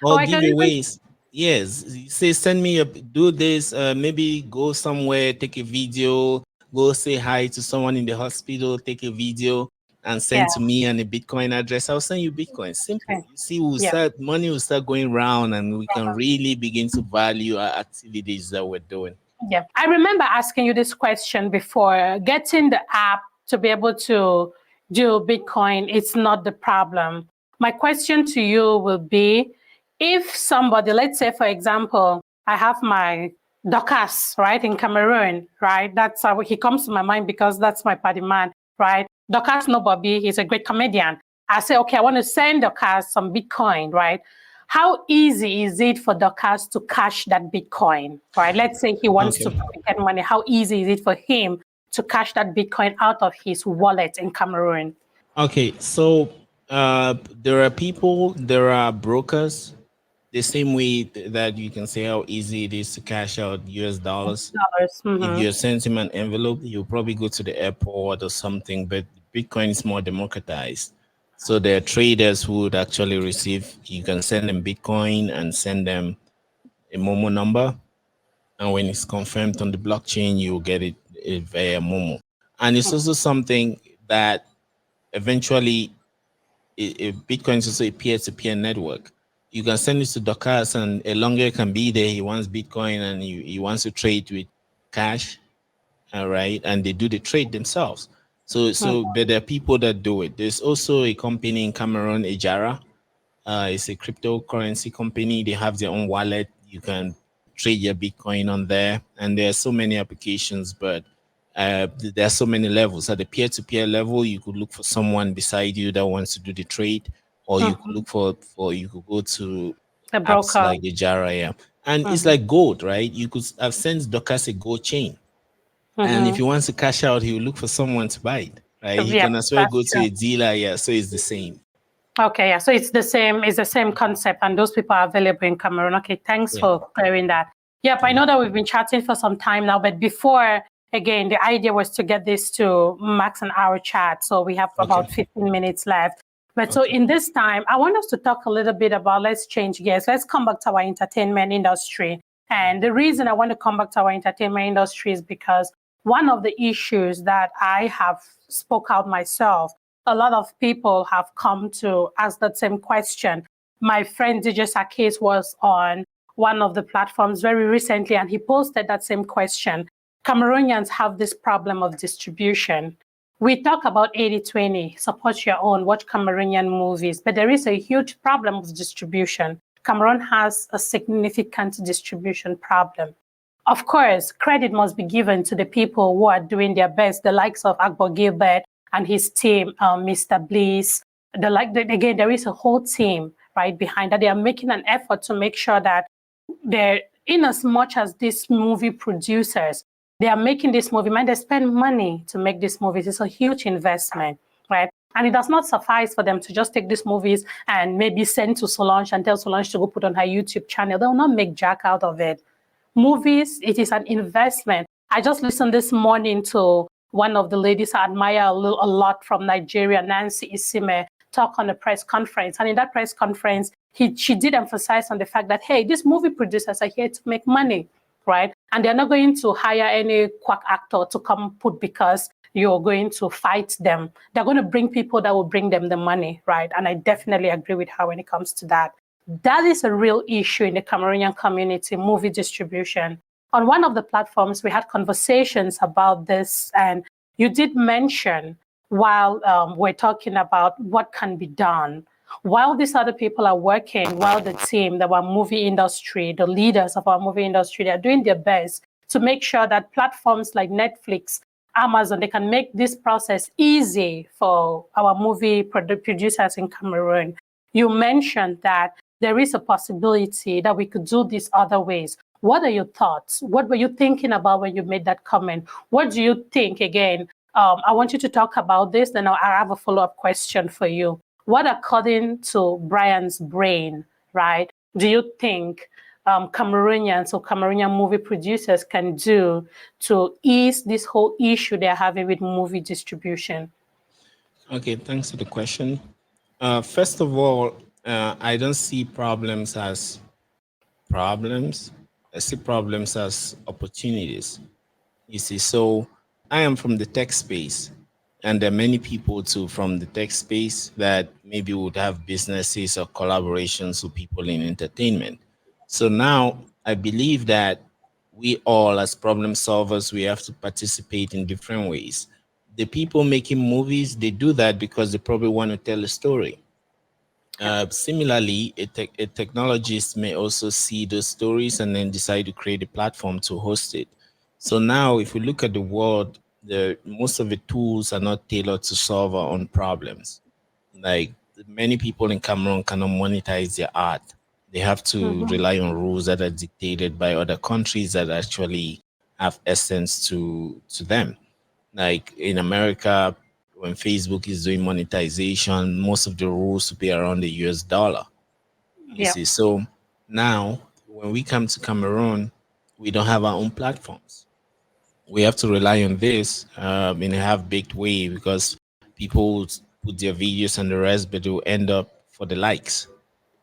Or giveaways. Yes. Say, send me do this. Maybe go somewhere, take a video, go say hi to someone in the hospital, take a video and send to me and a Bitcoin address. I'll send you Bitcoin. Simple. You see, money will start going around and we can really begin to value our activities that we're doing. Yeah. I remember asking you this question before. Getting the app to be able to do Bitcoin, it's not the problem. My question to you will be, if somebody, let's say, for example, I have my Dorcas, right, in Cameroon, right? That's how he comes to my mind because that's my party man, right? Dorcas Nobobi, he's a great comedian. I say, okay, I want to send Dorcas some Bitcoin, right? How easy is it for Dorcas to cash that Bitcoin, right? Let's say he wants to get money. How easy is it for him to cash that Bitcoin out of his wallet in Cameroon? Okay, so There are people, there are brokers, the same way that you can say how easy it is to cash out US dollars. Dollars. If Mm-hmm. you're sending him an envelope, you'll probably go to the airport or something, but Bitcoin is more democratized. So there are traders who would actually receive, you can send them Bitcoin and send them a Momo number. And when it's confirmed on the blockchain, you will get it via Momo. And it's also something that eventually Bitcoin is also a peer-to-peer network. You can send it to Dokas, and a longer can be there. He wants Bitcoin, and he wants to trade with cash, all right, and they do the trade themselves. But there are people that do it. There's also a company in Cameroon, Ejara. It's a cryptocurrency company. They have their own wallet. You can trade your Bitcoin on there, and there are so many applications. But there are so many levels. At the peer-to-peer level, you could look for someone beside you that wants to do the trade, or you could Mm-hmm. look for you could go to The apps broker. like the Jara, yeah. And it's Mm-hmm. like gold, right? You could have sent Dokas a gold chain, and if Mm-hmm. he wants to cash out, he will look for someone to buy it, right? He Yep, can as well that's go to true. a dealer, yeah. So it's the same. Okay, yeah. So it's the same concept, and those people are available in Cameroon. Okay, thanks Yeah. for clearing that. Yep, I Yeah. know that we've been chatting for some time now, but before, again, the idea was to get this to max an hour chat. So we have Okay. about 15 minutes left. But so Okay. in this time, I want us to talk a little bit about, let's change gears. Let's come back to our entertainment industry. And the reason I want to come back to our entertainment industry is because one of the issues that I have spoke out myself, a lot of people have come to ask that same question. My friend DJ Sakis was on one of the platforms very recently, and he posted that same question. Cameroonians have this problem of distribution. We talk about 80-20, support your own, watch Cameroonian movies, but there is a huge problem of distribution. Cameroon has a significant distribution problem. Of course, credit must be given to the people who are doing their best, the likes of Agbo Gilbert and his team, Mr. Bliss. Again, there is a whole team right behind that. They are making an effort to make sure that they're, in as much as these movie producers, they are making this movie, man, they spend money to make these movies. It's a huge investment, right? And it does not suffice for them to just take these movies and maybe send to Solange and tell Solange to go put on her YouTube channel. They will not make jack out of it. Movies, it is an investment. I just listened this morning to one of the ladies I admire a lot from Nigeria, Nancy Isime, talk on a press conference. And in that press conference, she did emphasize on the fact that, hey, these movie producers are here to make money, right? And they're not going to hire any quack actor to come put because you're going to fight them. They're going to bring people that will bring them the money, right? And I definitely agree with her when it comes to that. That is a real issue in the Cameroonian community, movie distribution. On one of the platforms, we had conversations about this, and you did mention while we're talking about what can be done. While these other people are working, while the team, our movie industry, the leaders of our movie industry, they're doing their best to make sure that platforms like Netflix, Amazon, they can make this process easy for our movie producers in Cameroon. You mentioned that there is a possibility that we could do this other ways. What are your thoughts? What were you thinking about when you made that comment? What do you think? Again, I want you to talk about this, then I'll have a follow-up question for you. What, according to Brian's brain, right, do you think Cameroonians or Cameroonian movie producers can do to ease this whole issue they're having with movie distribution? Okay, thanks for the question. First of all, I don't see problems as problems. I see problems as opportunities. You see, so I am from the tech space, and there are many people too from the tech space that maybe would have businesses or collaborations with people in entertainment. So now I believe that we all, as problem solvers, we have to participate in different ways. The people making movies, they do that because they probably want to tell a story. Similarly, a technologist may also see those stories and then decide to create a platform to host it. So now, if we look at the world, most of the tools are not tailored to solve our own problems. Like many people in Cameroon cannot monetize their art. They have to Mhm. rely on rules that are dictated by other countries that actually have essence to them. Like in America, when Facebook is doing monetization, most of the rules will be around the US dollar. You Yeah. see, so now when we come to Cameroon, we don't have our own platforms. We have to rely on this in a half-baked way because people would put their videos and the rest, but it will end up for the likes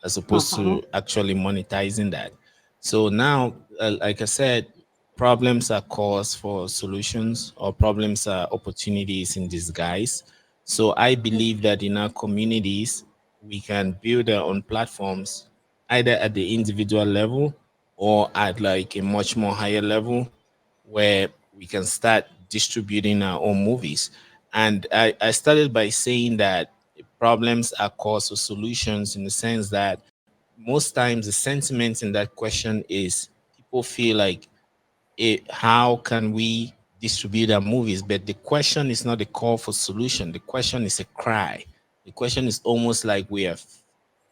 as opposed Uh-huh. to actually monetizing that. So now, like I said, problems are cause for solutions, or problems are opportunities in disguise. So I believe that in our communities, we can build our own platforms either at the individual level or at like a much more higher level where we can start distributing our own movies. And I started by saying that problems are cause for solutions in the sense that most times the sentiment in that question is people feel like how can we distribute our movies? But the question is not a call for solution. The question is a cry. The question is almost like we have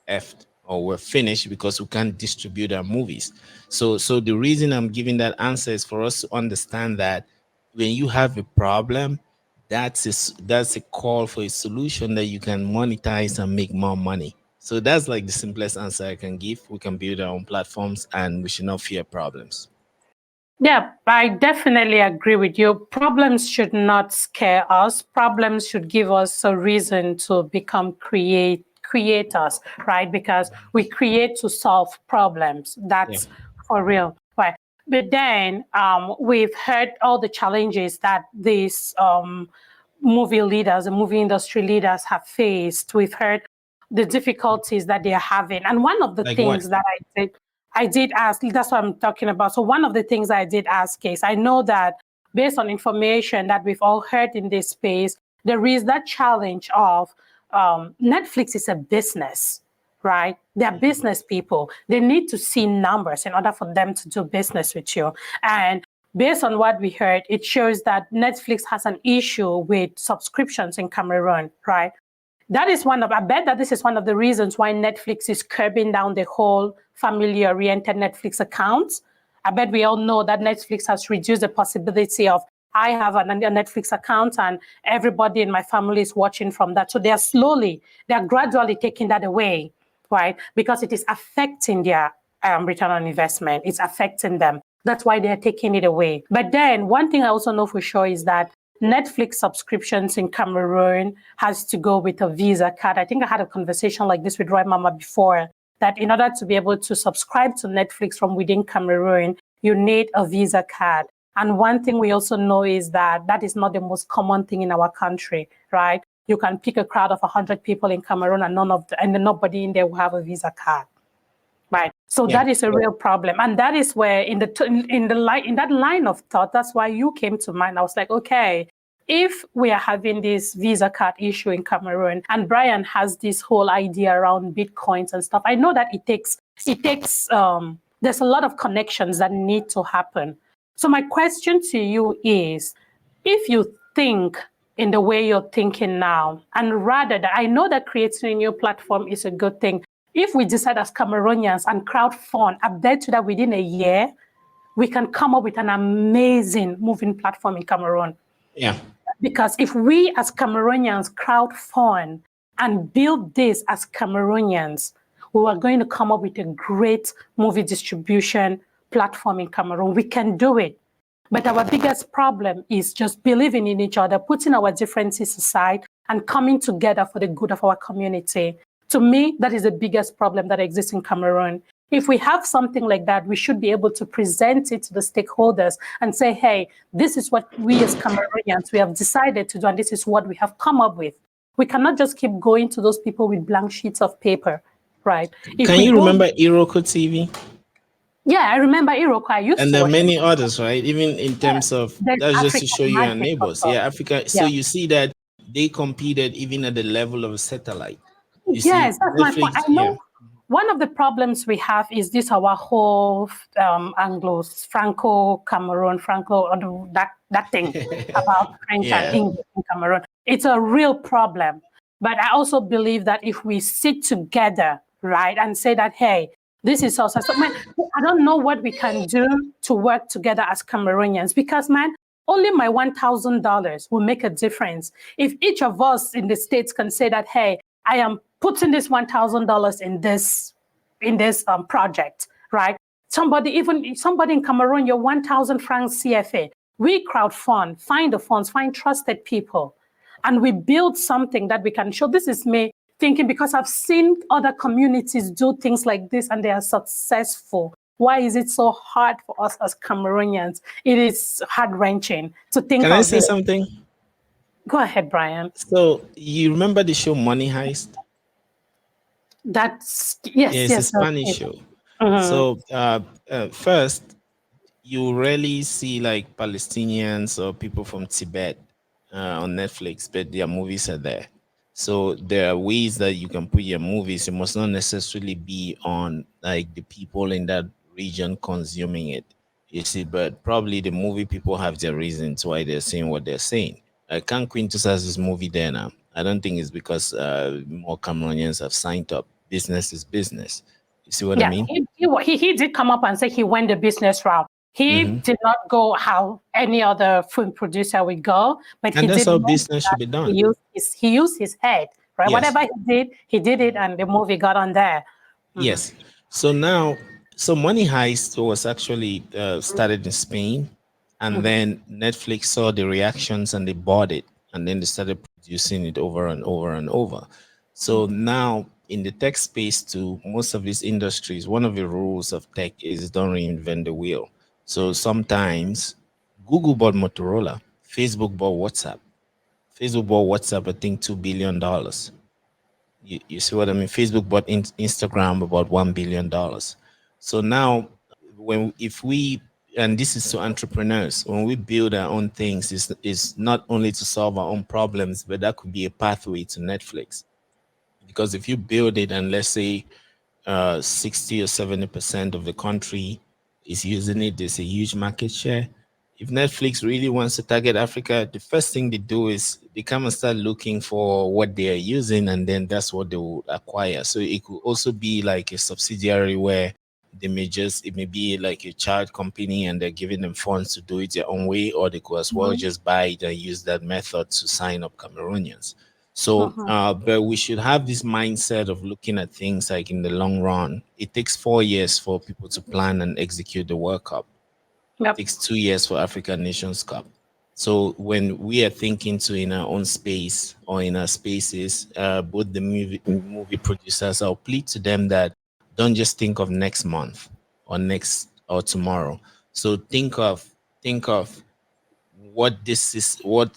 effed or we're finished because we can't distribute our movies. So the reason I'm giving that answer is for us to understand that when you have a problem, that's a call for a solution that you can monetize and make more money. So that's like the simplest answer I can give. We can build our own platforms and we should not fear problems. Yeah, I definitely agree with you. Problems should not scare us. Problems should give us a reason to become creators, right? Because we create to solve problems. Yeah. That's for real, right? But then we've heard all the challenges that these movie leaders, the movie industry leaders have faced. We've heard the difficulties that they are having. And one of the Like what? things that I did ask, that's what I'm talking about. So one of the things I did ask is, I know that based on information that we've all heard in this space, there is that challenge of Netflix is a business, right? They're business people. They need to see numbers in order for them to do business with you. And based on what we heard, it shows that Netflix has an issue with subscriptions in Cameroon, right? That is I bet that this is one of the reasons why Netflix is curbing down the whole family-oriented Netflix accounts. I bet we all know that Netflix has reduced the possibility of, I have a Netflix account and everybody in my family is watching from that. So they're gradually taking that away, right? Because it is affecting their return on investment. It's affecting them. That's why they're taking it away. But then one thing I also know for sure is that Netflix subscriptions in Cameroon has to go with a Visa card. I think I had a conversation like this with Roy Mama before, that in order to be able to subscribe to Netflix from within Cameroon, you need a Visa card. And one thing we also know is that that is not the most common thing in our country, right? You can pick a crowd of 100 people in Cameroon and nobody in there will have a Visa card. Right. So Yeah. that is a real problem. And that is where in that line of thought, that's why you came to mind. I was like, okay, if we are having this Visa card issue in Cameroon and Brian has this whole idea around Bitcoins and stuff, I know that it takes there's a lot of connections that need to happen. So my question to you is, if you think in the way you're thinking now, and rather that I know that creating a new platform is a good thing. If we decide as Cameroonians and crowdfund, I bet you that within a year, we can come up with an amazing moving platform in Cameroon. Yeah. Because if we as Cameroonians crowdfund and build this as Cameroonians, we are going to come up with a great movie distribution platform in Cameroon. We can do it. But our biggest problem is just believing in each other, putting our differences aside, and coming together for the good of our community. To me, that is the biggest problem that exists in Cameroon. If we have something like that, we should be able to present it to the stakeholders and say, hey, this is what we as Cameroonians, we have decided to do, and this is what we have come up with. We cannot just keep going to those people with blank sheets of paper, right? Can you remember Iroko TV? Yeah, I remember Iroko. I used And to there are watch many it. others, right? Even in terms of, There's that's just to African show you our Magic neighbors. also. Yeah, Africa. So Yeah. you see that they competed even at the level of a satellite. You Yes, see, that's my point. Netflix, I yeah. know one of the problems we have is this our whole Franco Cameroon, that thing about French and Yeah. English in Cameroon. It's a real problem. But I also believe that if we sit together, right, and say that, hey, this is also, so man, I don't know what we can do to work together as Cameroonians, because man, only my $1,000 will make a difference. If each of us in the States can say that, hey, I am putting this $1,000 in this project, right? Somebody in Cameroon, your 1,000 francs CFA. We crowdfund, find the funds, find trusted people, and we build something that we can show. This is me thinking, because I've seen other communities do things like this and they are successful. Why is it so hard for us as Cameroonians? It is heart-wrenching to think Can I of say it. something? Go ahead, Brian. So you remember the show Money Heist? That's Yeah, yes, it's a yes. Spanish Okay. show. So first, you rarely see like Palestinians or people from Tibet on Netflix, but their movies are there. So there are ways that you can put your movies. It must not necessarily be on like the people in that region consuming it. You see, but probably the movie people have their reasons why they're saying what they're saying. Can Quintus has this movie there now. I don't think it's because more Cameroonians have signed up. Business is business. You see what I Yeah, mean? he did come up and say he went the business route. He did not go how any other film producer would go, but And he that's did how mention business should that be done. he used his head, right? Yes. Whatever he did it, and the movie got on there. Yes. So now, so Money Heist was actually started in Spain, and then Netflix saw the reactions and they bought it, and then they started producing it over and over and over. So now, in the tech space, too, most of these industries, one of the rules of tech is don't reinvent the wheel. So sometimes Google bought Motorola, Facebook bought WhatsApp. Facebook bought WhatsApp, I think $2 billion. You see what I mean? Facebook bought Instagram about $1 billion. So now, when if we and this is to entrepreneurs, when we build our own things, is not only to solve our own problems, but that could be a pathway to Netflix. Because if you build it, and let's say 60 or 70% of the country is using it, there's a huge market share. If Netflix really wants to target Africa, the first thing they do is they come and start looking for what they are using, and then that's what they will acquire. So it could also be like a subsidiary where it may be like a child company and they're giving them funds to do it their own way, or they could as well just buy it and use that method to sign up Cameroonians. So, but we should have this mindset of looking at things like in the long run. It takes 4 years for people to plan and execute the World Cup. Yep. Takes 2 years for African Nations Cup. So when we are thinking to in our own space or in our spaces, both the movie producers, I'll plead to them that don't just think of next month or next or tomorrow. So think of what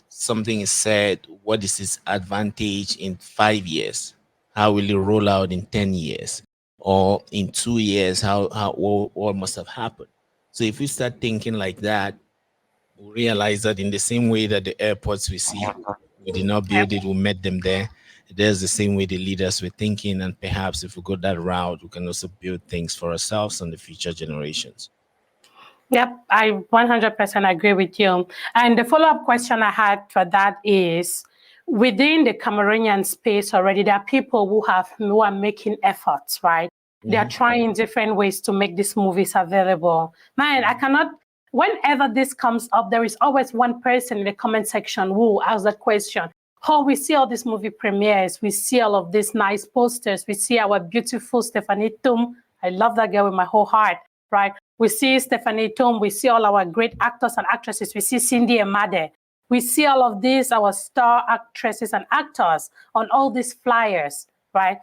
something is said, what is its advantage in 5 years, how will it roll out in 10 years, or in 2 years, how what must have happened. So if we start thinking like that, we realize that in the same way that the airports we see, we did not build it, we met them there. There's the same way the leaders were thinking, and perhaps if we go that route, we can also build things for ourselves and the future generations. Yep, I 100% agree with you. And the follow-up question I had for that is, within the Cameroonian space already, there are people who are making efforts, right? They are trying different ways to make these movies available. Man, I cannot. Whenever this comes up, there is always one person in the comment section who asks that question. Oh, we see all these movie premieres, we see all of these nice posters, we see our beautiful Stephanie Tum. I love that girl with my whole heart, right? We see Stephanie Tum, we see all our great actors and actresses, we see Cindy Emade. We see all of these, our star actresses and actors on all these flyers, right?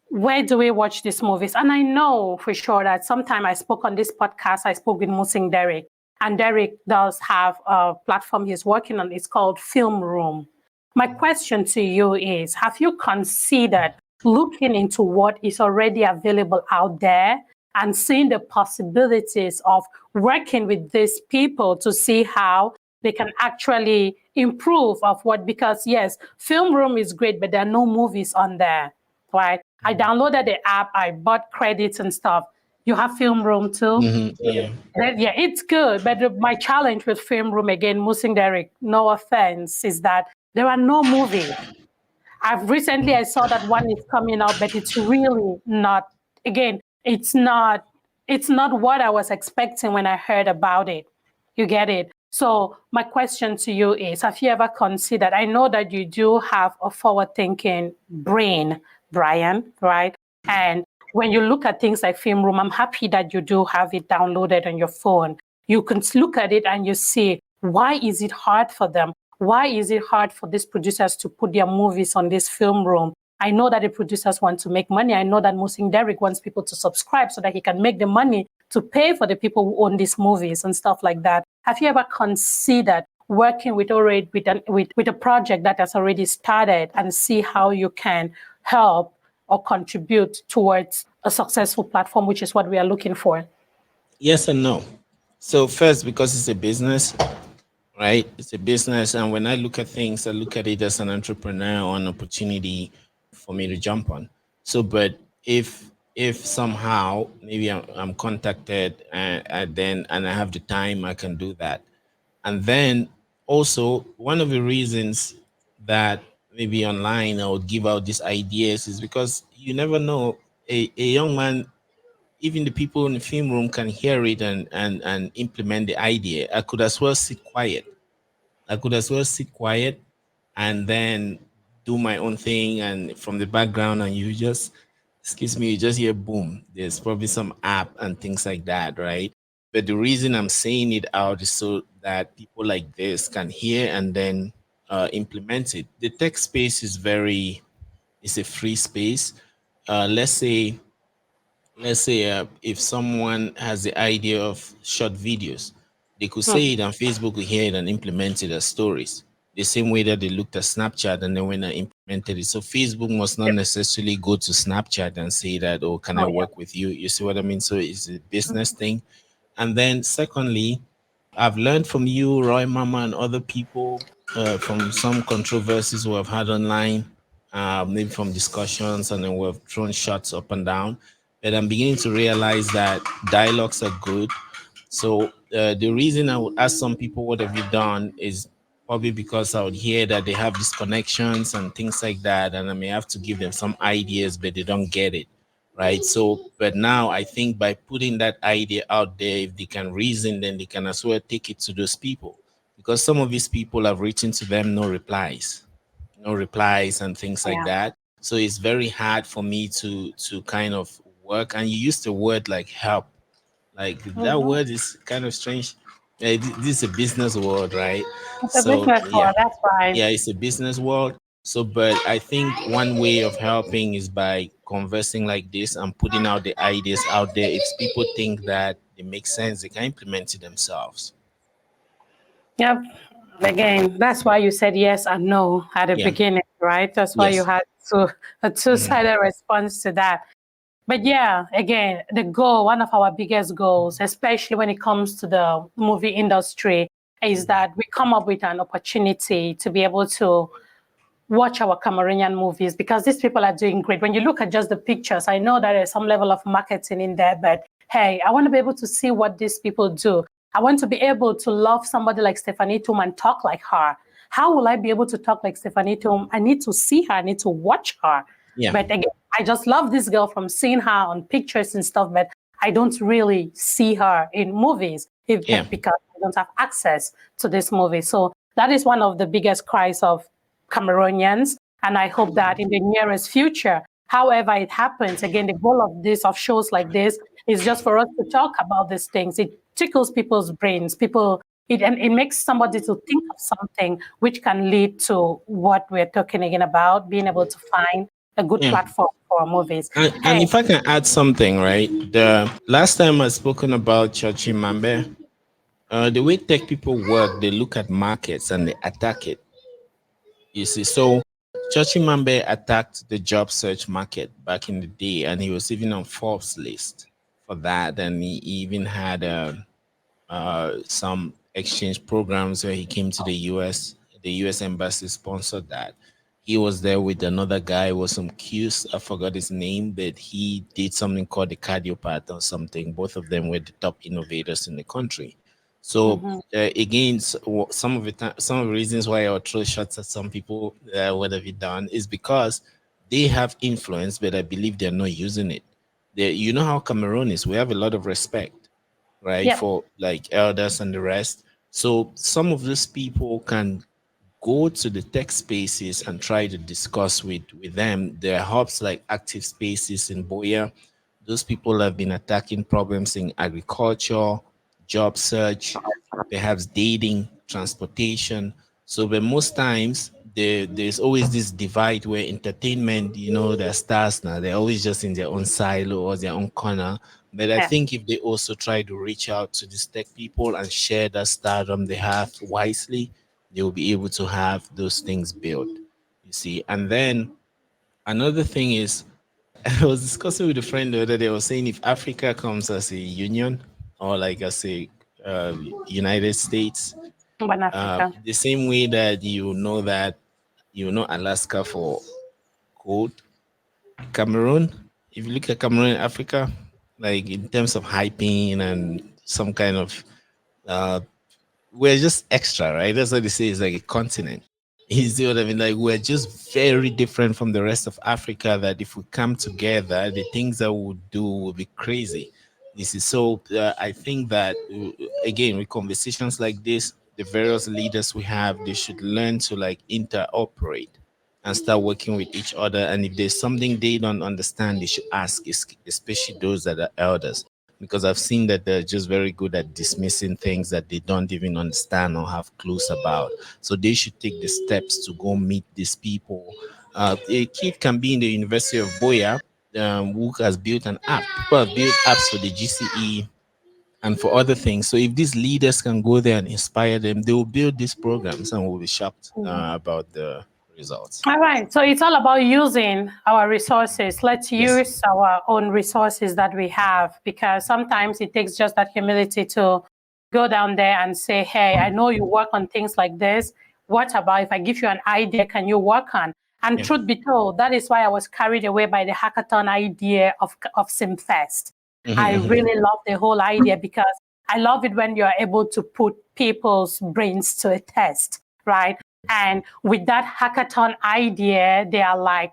Where do we watch these movies? And I know for sure that sometime I spoke on this podcast, I spoke with Musing Derek, and Derek does have a platform he's working on. It's called Film Room. My question to you is, have you considered looking into what is already available out there and seeing the possibilities of working with these people to see how they can actually improve of what, because yes, Film Room is great, but there are no movies on there, right? I downloaded the app, I bought credits and stuff. You have Film Room too? Yeah. Yeah, it's good. But my challenge with Film Room, again, Musing Derek, no offense, is that there are no movies. I saw that one is coming out, but it's really not, again, it's not what I was expecting when I heard about it. You get it? So my question to you is, have you ever considered, I know that you do have a forward-thinking brain, Brian, right? And when you look at things like Film Room, I'm happy that you do have it downloaded on your phone. You can look at it and you see, why is it hard for them? Why is it hard for these producers to put their movies on this Film Room? I know that the producers want to make money. I know that Musing Derrick wants people to subscribe so that he can make the money to pay for the people who own these movies and stuff like that. Have you ever considered working with a project that has already started and see how you can help or contribute towards a successful platform, which is what we are looking for? Yes and no. So first, because it's a business, right? It's a business, and when I look at things, I look at it as an entrepreneur or an opportunity for me to jump on. So, but if somehow maybe I'm contacted and I have the time, I can do that. And then also one of the reasons that maybe online I would give out these ideas is because you never know, a young man, even the people in the film room can hear it and implement the idea. I could as well sit quiet. I could as well sit quiet and then do my own thing and from the background, and you just, excuse me, you just hear boom. There's probably some app and things like that, right? But the reason I'm saying it out is so that people like this can hear and then implement it. The tech space is very, it's a free space. Let's say if someone has the idea of short videos, they could say it on Facebook, will hear it and implement it as stories. The same way that they looked at Snapchat and then when I implemented it. So Facebook must not necessarily go to Snapchat and say that, oh, can I Oh, yeah. work with you? You see what I mean? So it's a business thing. And then secondly, I've learned from you, Roy Mama, and other people from some controversies we have had online, maybe from discussions, and then we've thrown shots up and down. But I'm beginning to realize that dialogues are good. So the reason I would ask some people, what have you done, is probably because I would hear that they have these connections and things like that, and I may have to give them some ideas, but they don't get it, right? So, but now I think by putting that idea out there, if they can reason, then they can as well take it to those people, because some of these people have written to them, no replies and things like Yeah. that. So it's very hard for me to kind of work. And you used the word like help, like that word is kind of strange. This is a business world, right? It's a So business yeah, world, that's right. yeah, it's a business world. So, but I think one way of helping is by conversing like this and putting out the ideas out there. If people think that it makes sense, they can implement it themselves. Yep. Again, that's why you said yes and no at the Yeah. beginning, right? That's why you Yes. had a two-sided response to that. But yeah, again, the goal, one of our biggest goals, especially when it comes to the movie industry, is that we come up with an opportunity to be able to watch our Cameroonian movies, because these people are doing great. When you look at just the pictures, I know that there's some level of marketing in there, but hey, I want to be able to see what these people do. I want to be able to love somebody like Stephanie Tum and talk like her. How will I be able to talk like Stephanie Tum? I need to see her, I need to watch her. Yeah. But again, I just love this girl from seeing her on pictures and stuff, but I don't really see her in movies Yeah. because I don't have access to this movie. So that is one of the biggest cries of Cameroonians. And I hope that in the nearest future, however it happens, again, the goal of this, of shows like this, is just for us to talk about these things. It tickles people's brains. And it makes somebody to think of something which can lead to what we're talking again about, being able to find a good Yeah. platform for movies. And Hey, if I can add something, right? The last time I spoken about Chachimambe, the way tech people work, they look at markets and they attack it. You see, so Chachimambe attacked the job search market back in the day, and he was even on Forbes list for that. And he even had some exchange programs where he came to the US. The US embassy sponsored that. He was there with another guy, was some Q's, I forgot his name, but he did something called the cardiopath or something. Both of them were the top innovators in the country. So again, some of the reasons why I would throw shots at some people, what have you done, is because they have influence, but I believe they're not using it. You know how Cameroon is. We have a lot of respect, right, yep, for like elders and the rest. So some of those people can go to the tech spaces and try to discuss with them. There are hubs like active spaces in Boya. Those people have been attacking problems in agriculture, job search, perhaps dating, transportation. So, but most times there's always this divide where entertainment, they're stars now. They're always just in their own silo or their own corner. But I Yeah. think if they also try to reach out to these tech people and share that stardom they have wisely, they will be able to have those things built. You see, and then another thing is, I was discussing with a friend the other day. I was saying if Africa comes as a union or like as a uh, United States, One Africa. the same way that Alaska for cold, Cameroon. If you look at Cameroon, Africa, like in terms of hyping and some kind of, uh, we're just extra, right? That's what they say. It's like a continent. You see what I mean? Like we're just very different from the rest of Africa. That if we come together, the things that we'll do will be crazy. This is so. I think that again, with conversations like this, the various leaders we have, they should learn to like interoperate and start working with each other. And if there's something they don't understand, they should ask, especially those that are elders, because I've seen that they're just very good at dismissing things that they don't even understand or have clues about. So they should take the steps to go meet these people. A kid can be in the University of Boya, who has built an app. People have built apps for the GCE and for other things. So if these leaders can go there and inspire them, they will build these programs and we'll be shocked about the results. All right. So it's all about using our resources. Let's Yes. use our own resources that we have, because sometimes it takes just that humility to go down there and say, hey, I know you work on things like this. What about if I give you an idea, can you work on? And Yeah. truth be told, that is why I was carried away by the hackathon idea of SimFest. I really love the whole idea because I love it when you're able to put people's brains to a test, right? And with that hackathon idea, they are like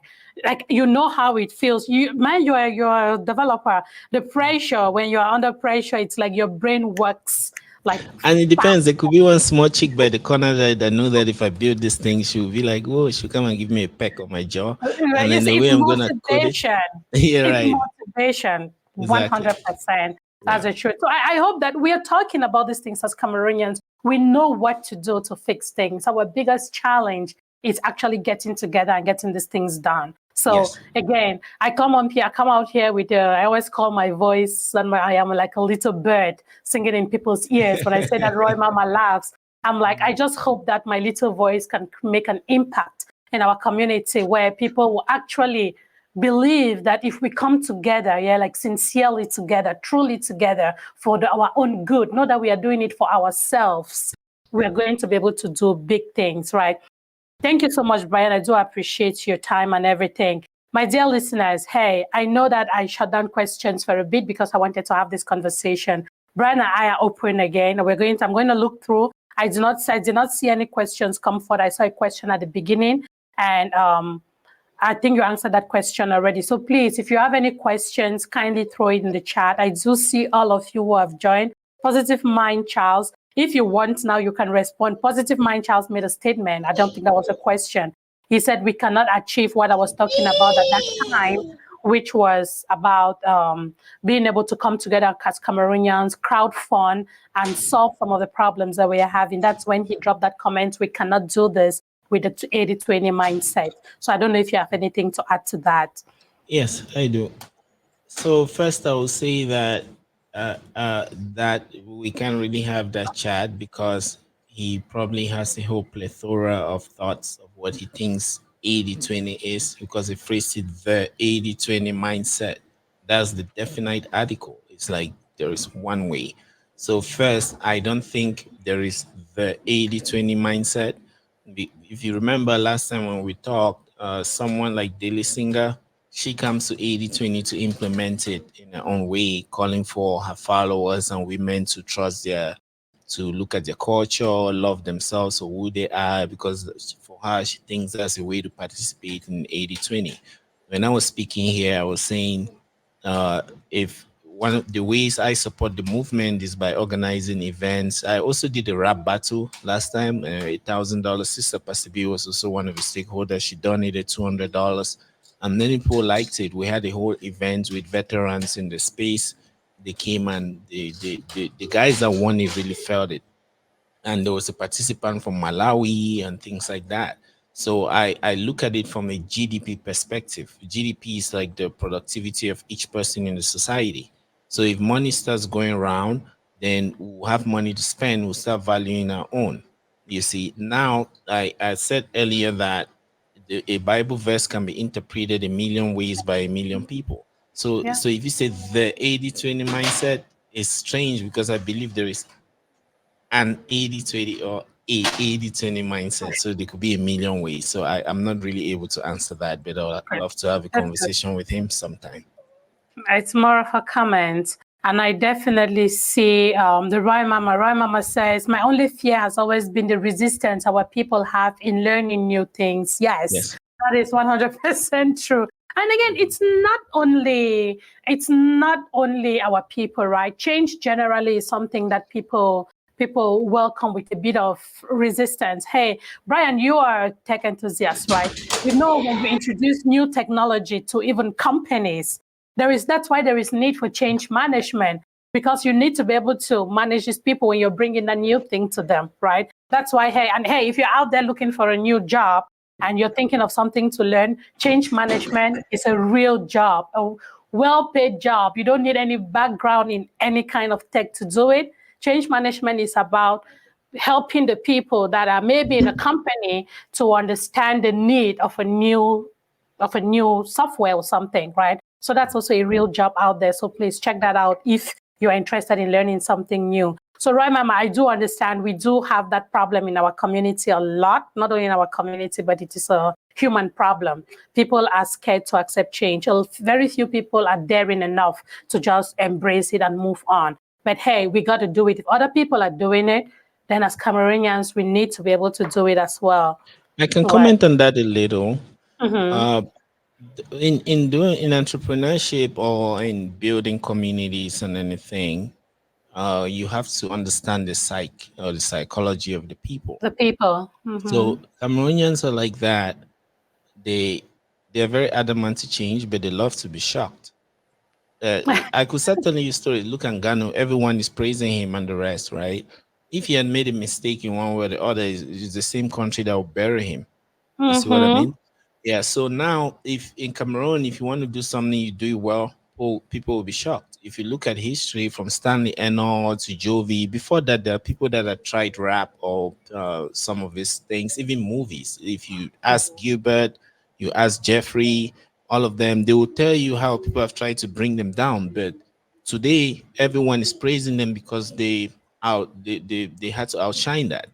you know how it feels. You're a developer. The pressure when you're under pressure, it's like your brain works like And it fast. depends. There could be one small chick by the corner that know that if I build this thing, she'll be like, "Whoa!" She'll come and give me a peck on my jaw, and then Yes, the it's way I'm gonna code it. motivation. Yeah, It's right. motivation, Exactly. 100%. That's Yeah. the truth. So I hope that we are talking about these things as Cameroonians. We know what to do to fix things. Our biggest challenge is actually getting together and getting these things done. So Yes. again, I come out here with I always call my voice, and I am like a little bird singing in people's ears. When I say that, Roy Mama laughs. I'm like, I just hope that my little voice can make an impact in our community where people will actually believe that if we come together, yeah, like sincerely together, truly together for our own good, not that we are doing it for ourselves, we are going to be able to do big things, right? Thank you so much, Brian. I do appreciate your time and everything. My dear listeners, hey, I know that I shut down questions for a bit because I wanted to have this conversation. Brian and I are open again. I'm going to look through. I did not see any questions come forward. I saw a question at the beginning, and I think you answered that question already. So please, if you have any questions, kindly throw it in the chat. I do see all of you who have joined. Positive Mind Charles, if you want now, you can respond. Positive Mind Charles made a statement. I don't think that was a question. He said we cannot achieve what I was talking about at that time, which was about being able to come together as Cameroonians, crowd fund, and solve some of the problems that we are having. That's when he dropped that comment, we cannot do this with the 80-20 mindset. So I don't know if you have anything to add to that. Yes, I do. So first, I will say that that we can't really have that chat because he probably has a whole plethora of thoughts of what he thinks 80-20 is, because he phrased it the 80-20 mindset. That's the definite article. It's like there is one way. So first, I don't think there is the 80-20 mindset. If you remember last time when we talked, someone like Daily Singer, she comes to 80-20 to implement it in her own way, calling for her followers and women to trust to look at their culture, love themselves or who they are, because for her, she thinks that's a way to participate in 80-20. When I was speaking here, I was saying, if one of the ways I support the movement is by organizing events. I also did a rap battle last time, $1,000. Sister Pasibi was also one of the stakeholders. She donated $200, and many people liked it. We had a whole event with veterans in the space. They came, and the guys that won it really felt it, and there was a participant from Malawi and things like that. So I look at it from a GDP perspective. GDP is like the productivity of each person in the society. So if money starts going around, then we'll have money to spend, we'll start valuing our own. You see, now I said earlier that a Bible verse can be interpreted a million ways by a million people. So Yeah. so if you say the 80-20 mindset is strange, because I believe there is an 80-20 or a 80-20 mindset. So there could be a million ways. So I'm not really able to answer that, but I'd love to have a That's good. conversation with him sometime. It's more of a comment. And I definitely see the Roy Mama. Roy Mama says, my only fear has always been the resistance our people have in learning new things. Yes. That is 100% true. And again, it's not only our people, right? Change generally is something that people welcome with a bit of resistance. Hey, Brian, you are a tech enthusiast, right? You know, when we introduce new technology to even companies, that's why there is need for change management, because you need to be able to manage these people when you're bringing a new thing to them, right? That's why, hey, if you're out there looking for a new job and you're thinking of something to learn, change management is a real job, a well-paid job. You don't need any background in any kind of tech to do it. Change management is about helping the people that are maybe in a company to understand the need of a new software or something, right? So that's also a real job out there. So please check that out if you're interested in learning something new. So Roy Mama, I do understand we do have that problem in our community a lot, not only in our community, but it is a human problem. People are scared to accept change. Very few people are daring enough to just embrace it and move on. But hey, we got to do it. If other people are doing it, then as Cameroonians, we need to be able to do it as well. I can Right. comment on that a little. Mm-hmm. In entrepreneurship or in building communities and anything, you have to understand the psychology of the people. The people. So Mm-hmm. Cameroonians are like that. They they're very adamant to change, but they love to be shocked. I could start telling you a story. Look at Gano, everyone is praising him and the rest, right? If he had made a mistake in one way or the other, it's the same country that will bury him. You see what I Mm-hmm. mean? Yeah. So now, if in Cameroon, if you want to do something, you do it well, people will be shocked. If you look at history from Stanley Eno to Jovi, before that, there are people that have tried rap or some of his things, even movies. If you ask Gilbert, you ask Jeffrey, all of them, they will tell you how people have tried to bring them down. But today, everyone is praising them because they had to outshine that,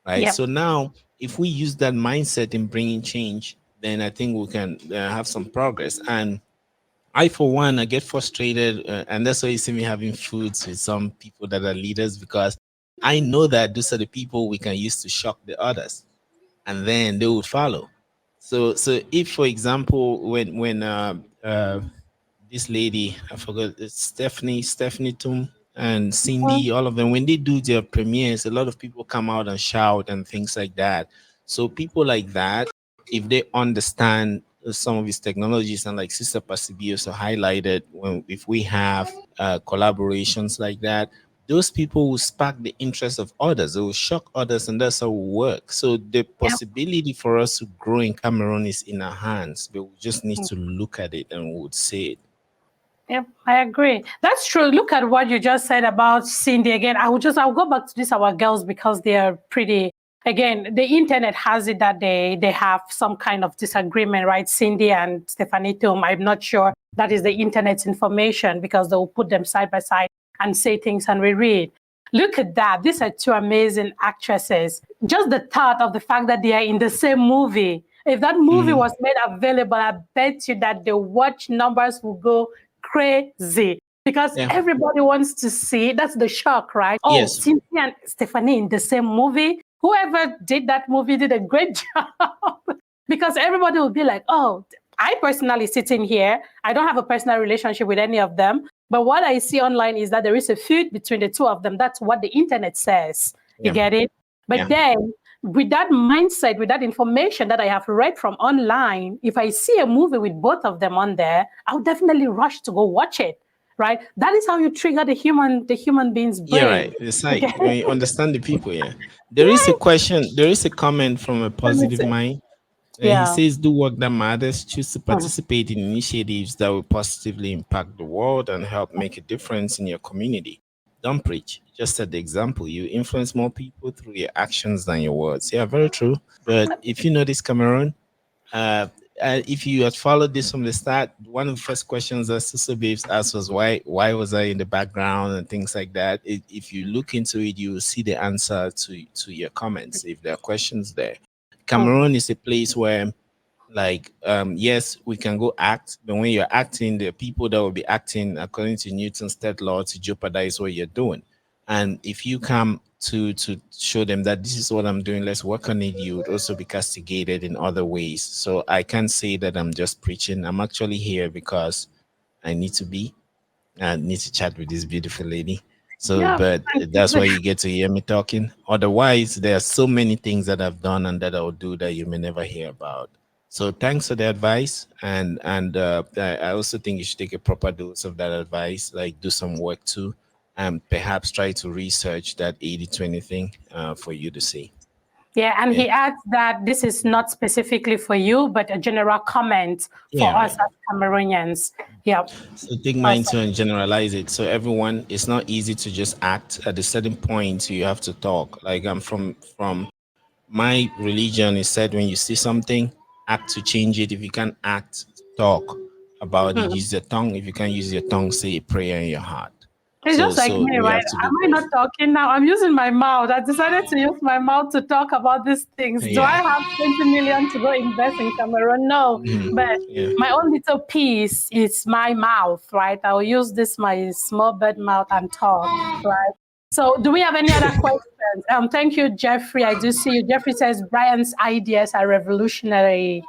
right? Yep. So now, if we use that mindset in bringing change, then I think we can have some progress. And I, for one, I get frustrated, and that's why you see me having foods with some people that are leaders, because I know that those are the people we can use to shock the others, and then they would follow. So if, for example, when this lady, I forgot, it's Stephanie Tum and Cindy, all of them, when they do their premieres, a lot of people come out and shout and things like that. So people like that, if they understand some of these technologies, and like Sister Pasibi also highlighted, if we have collaborations like that, those people will spark the interest of others. They will shock others, and that's how we work. So the Yep. possibility for us to grow in Cameroon is in our hands, but we just need to look at it and we would say it. Yep, I agree. That's true. Look at what you just said about Cindy again. I'll go back to this our girls because they are pretty. Again, the internet has it that they have some kind of disagreement, right? Cindy and Stephanie Tum. I'm not sure that is the internet's information because they will put them side by side and say things and we read. Look at that. These are two amazing actresses. Just the thought of the fact that they are in the same movie. If that movie was made available, I bet you that the watch numbers will go crazy because Yeah. everybody wants to see. That's the shock, right? Oh, Yes. Cynthia and Stephanie in the same movie. Whoever did that movie did a great job because everybody will be like, oh, I personally sitting here, I don't have a personal relationship with any of them, But what I see online is that there is a feud between the two of them. That's what the internet says. You get it? But then with that mindset, with that information that I have read from online, if I see a movie with both of them on there, I'll definitely rush to go watch it. Right? That is how you trigger the human being's brain. Yeah, right. It's like when you understand the people, There is a question, there is a comment from a positive mind. He says, do work that matters, choose to participate in initiatives that will positively impact the world and help make a difference in your community. Don't preach, just set the example. You influence more people through your actions than your words. Yeah, very true. But if you notice, Cameroon, if you had followed this from the start, one of the first questions that Sister Babes asked was why was I in the background and things like that. If you look into it, you will see the answer to your comments if there are questions there. Cameroon is a place where, like, yes, we can go act, but when you're acting, there are people that will be acting according to Newton's third law to jeopardize what you're doing. And if you come to show them that this is what I'm doing, let's work on it, you would also be castigated in other ways. So I can't say that I'm just preaching. I'm actually here because I need to be. I need to chat with this beautiful lady. So, but that's why you get to hear me talking. Otherwise, there are so many things that I've done and that I'll do that you may never hear about. So, thanks for the advice, and I also think you should take a proper dose of that advice. Like, do some work too, and perhaps try to research that 80-20 thing for you to see. Yeah, and he adds that this is not specifically for you, but a general comment for us as Cameroonians. Yeah. So take mine too and generalize it. So everyone, it's not easy to just act. At a certain point, you have to talk. Like I'm from my religion is said when you see something, act to change it. If you can't act, talk about it. Use your tongue. If you can't use your tongue, say a prayer in your heart. It's just like me, right? Am I not talking now? I'm using my mouth. I decided to use my mouth to talk about these things. Do I have 20 million to go invest in Cameroon? No. But my own little piece is my mouth, right? I'll use this, my small bird mouth, and talk, right? So do we have any other questions? Thank you, Jeffrey. I do see you. Jeffrey says Brian's ideas are revolutionary.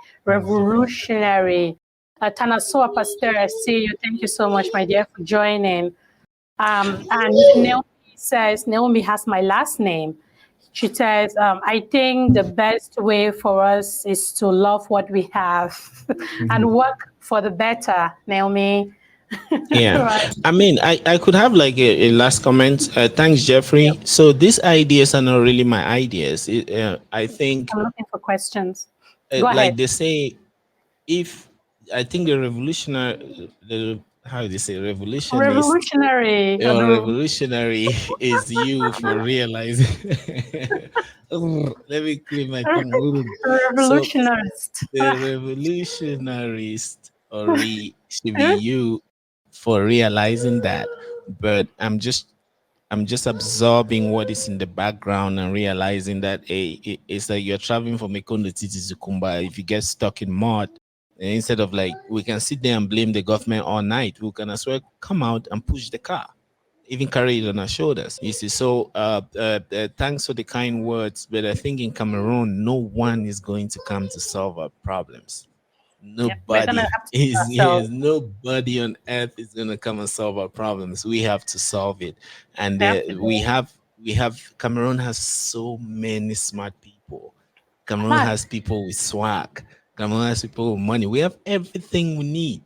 Tanasua Pasteur, I see you. Thank you so much, my dear, for joining. And Naomi has my last name. She says, I think the best way for us is to love what we have and work for the better, Naomi. Right. I mean, I could have like a last comment. Thanks, Jeffrey. So these ideas are not really my ideas. I think I'm looking for questions. Go like ahead. they say, if I think how do they say revolutionary is you for realizing. Let me clear my tongue. Revolutionarist. So the revolutionarist should be you for realizing that. But I'm just absorbing what is in the background and realizing that it's like you're traveling from Mekondo Titi to Kumba. If you get stuck in mud, and instead of like we can sit there and blame the government all night, we can as well come out and push the car, even carry it on our shoulders. You see, so thanks for the kind words, but I think in Cameroon, no one is going to come to solve our problems. Nobody nobody on earth is going to come and solve our problems. We have to solve it, and we have Cameroon has so many smart people. Cameroon has people with swag. Cameroon has people with money. We have everything we need.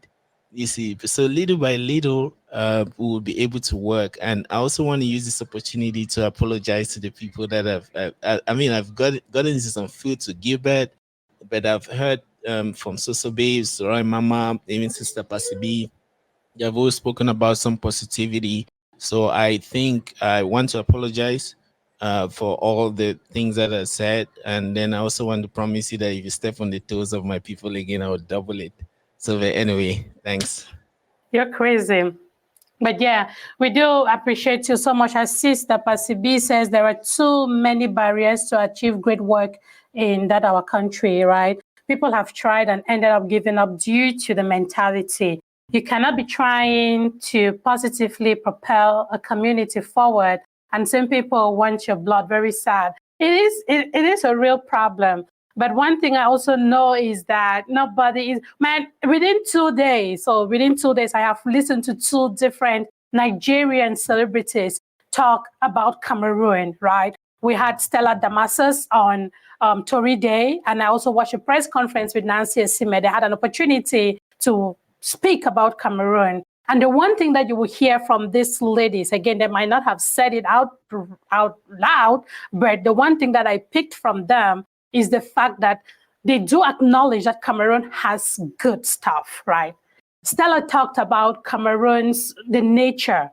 You see, so little by little, we will be able to work. And I also want to use this opportunity to apologize to the people that I've gotten into some food to Gilbert, but I've heard from Soso Babes, Roy Mama, even Sister Pasibi, they have always spoken about some positivity. So I think I want to apologize for all the things that I said. And then I also want to promise you that if you step on the toes of my people again, I will double it. So anyway, thanks. You're crazy. But yeah, we do appreciate you so much. As Sister Pasibi says, there are too many barriers to achieve great work in that our country, right? People have tried and ended up giving up due to the mentality. You cannot be trying to positively propel a community forward and some people want your blood. Very sad. It is a real problem. But one thing I also know is that nobody is, man, within 2 days, I have listened to two different Nigerian celebrities talk about Cameroon, right? We had Stella Damascus on Tory Day, and I also watched a press conference with Nancy Esime. They had an opportunity to speak about Cameroon. And the one thing that you will hear from these ladies, again, they might not have said it out loud, but the one thing that I picked from them is the fact that they do acknowledge that Cameroon has good stuff, right? Stella talked about Cameroon's, the nature,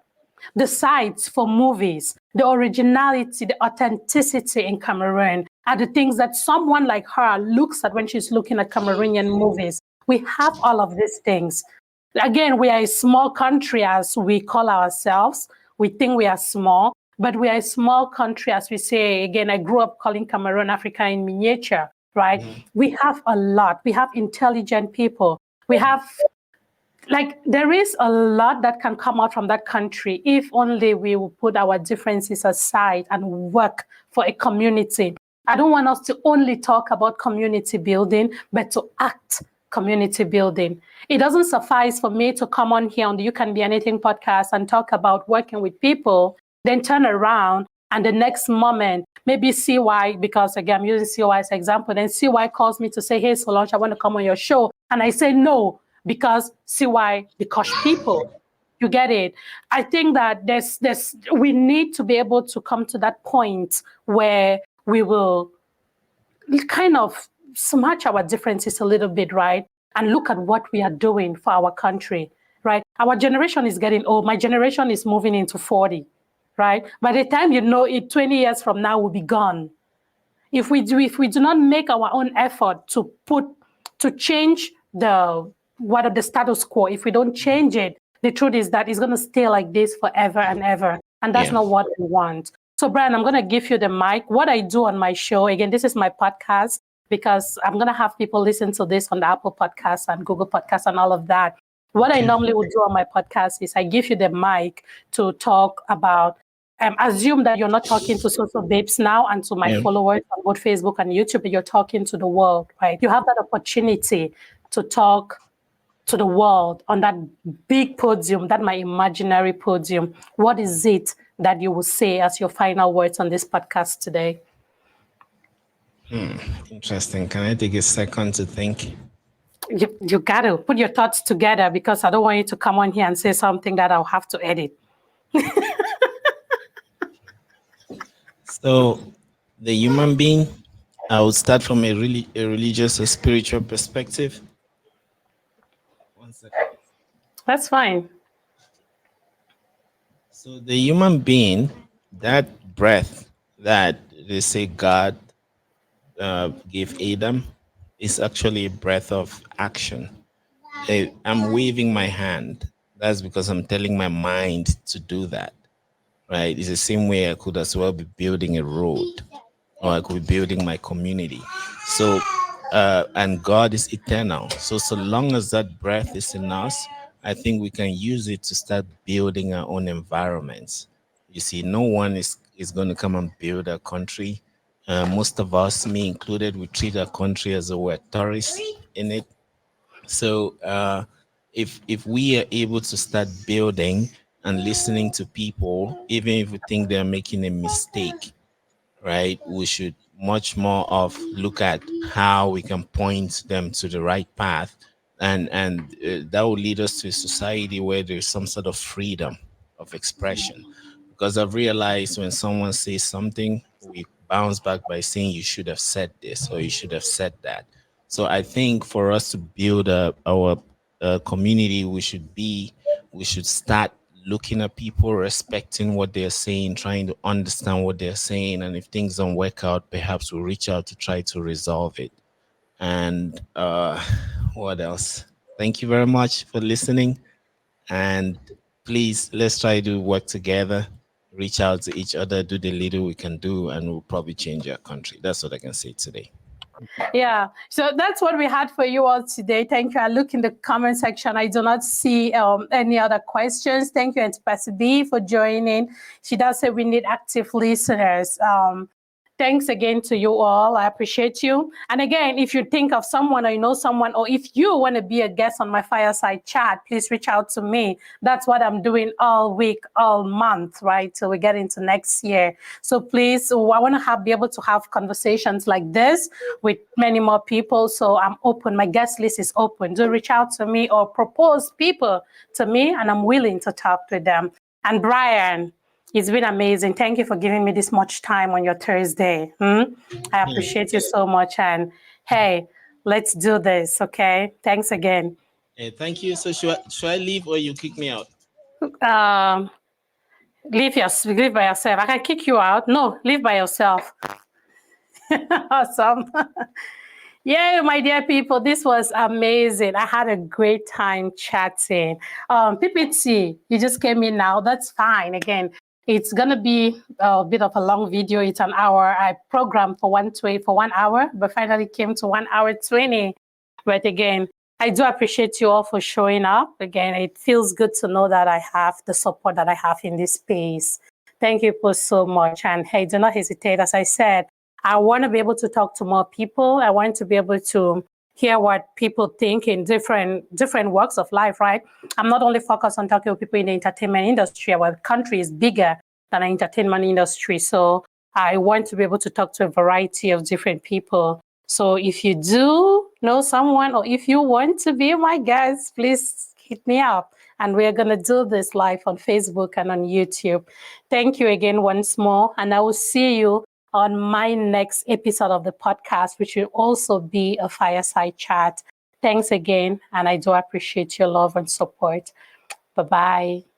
the sites for movies, the originality, the authenticity in Cameroon are the things that someone like her looks at when she's looking at Cameroonian movies. We have all of these things. Again, we are a small country as we call ourselves. We think we are small, but we are a small country as we say. Again, I grew up calling Cameroon Africa in miniature, right? Mm-hmm. We have a lot. We have intelligent people. We have, like, there is a lot that can come out from that country if only we will put our differences aside and work for a community. I don't want us to only talk about community building, but to act community building. It doesn't suffice for me to come on here on the You Can Be Anything podcast and talk about working with people, then turn around and the next moment, maybe CY, because again, I'm using CY as an example, then CY calls me to say, hey, Solange, I want to come on your show. And I say no, because CY, because people. You get it? I think that we need to be able to come to that point where we will kind of smash our differences a little bit, right? And look at what we are doing for our country, right? Our generation is getting old. My generation is moving into 40, right? By the time you know it, 20 years from now, we'll be gone. If we do not make our own effort to change the status quo, if we don't change it, the truth is that it's going to stay like this forever and ever. And that's not what we want. So, Brian, I'm going to give you the mic. What I do on my show, again, this is my podcast, because I'm going to have people listen to this on the Apple Podcasts and Google Podcasts and all of that. What I normally would do on my podcast is I give you the mic to talk about, assume that you're not talking to social babes now and to my followers on both Facebook and YouTube, but you're talking to the world, right? You have that opportunity to talk to the world on that big podium, that my imaginary podium. What is it that you will say as your final words on this podcast today? Interesting. Can I take a second to think? You got to put your thoughts together, because I don't want you to come on here and say something that I'll have to edit. So, the human being, I would start from a religious or spiritual perspective. 1 second. That's fine. So the human being, that breath that they say God gave Adam, is actually a breath of action. I'm waving my hand. That's because I'm telling my mind to do that, right? It's the same way I could as well be building a road, or I could be building my community. So, and God is eternal. So long as that breath is in us, I think we can use it to start building our own environments. You see, no one is going to come and build a country. Most of us, me included, we treat our country as though we're tourists in it. So if we are able to start building and listening to people, even if we think they're making a mistake, right, we should much more of look at how we can point them to the right path, and that will lead us to a society where there's some sort of freedom of expression. Because I've realized when someone says something, we bounce back by saying you should have said this or you should have said that. So I think for us to build our community, we should start looking at people, respecting what they're saying, trying to understand what they're saying, and if things don't work out, perhaps we'll reach out to try to resolve it. And what else? Thank you very much for listening, and please, let's try to work together, reach out to each other, do the little we can do, and we'll probably change our country. That's what I can say today. Yeah, so that's what we had for you all today. Thank you. I look in the comment section. I do not see any other questions. Thank you, Auntie Patsy B, for joining. She does say we need active listeners. Thanks again to you all. I appreciate you. And again, if you think of someone or you know someone, or if you want to be a guest on my fireside chat, please reach out to me. That's what I'm doing all week, all month, right? Till we get into next year. So please, I want to be able to have conversations like this with many more people. So I'm open. My guest list is open. Do reach out to me or propose people to me, and I'm willing to talk to them. And Brian, it's been amazing. Thank you for giving me this much time on your Thursday. I appreciate you so much. And hey, let's do this, okay? Thanks again. Hey, thank you. So should I leave or you kick me out? Leave by yourself. I can kick you out. No, leave by yourself. Awesome. Yeah, my dear people, this was amazing. I had a great time chatting. PPT, you just came in now. That's fine. Again, it's going to be a bit of a long video. It's an hour. I programmed for 1 hour, but finally came to 1 hour 20. But again, I do appreciate you all for showing up. Again, it feels good to know that I have the support that I have in this space. Thank you so much. And hey, do not hesitate. As I said, I want to be able to talk to more people. I want to be able to hear what people think in different walks of life, right? I'm not only focused on talking to people in the entertainment industry. Our country is bigger than the entertainment industry. So I want to be able to talk to a variety of different people. So if you do know someone, or if you want to be my guest, please hit me up. And we're going to do this live on Facebook and on YouTube. Thank you again once more. And I will see you on my next episode of the podcast, which will also be a fireside chat. Thanks again. And I do appreciate your love and support. Bye-bye.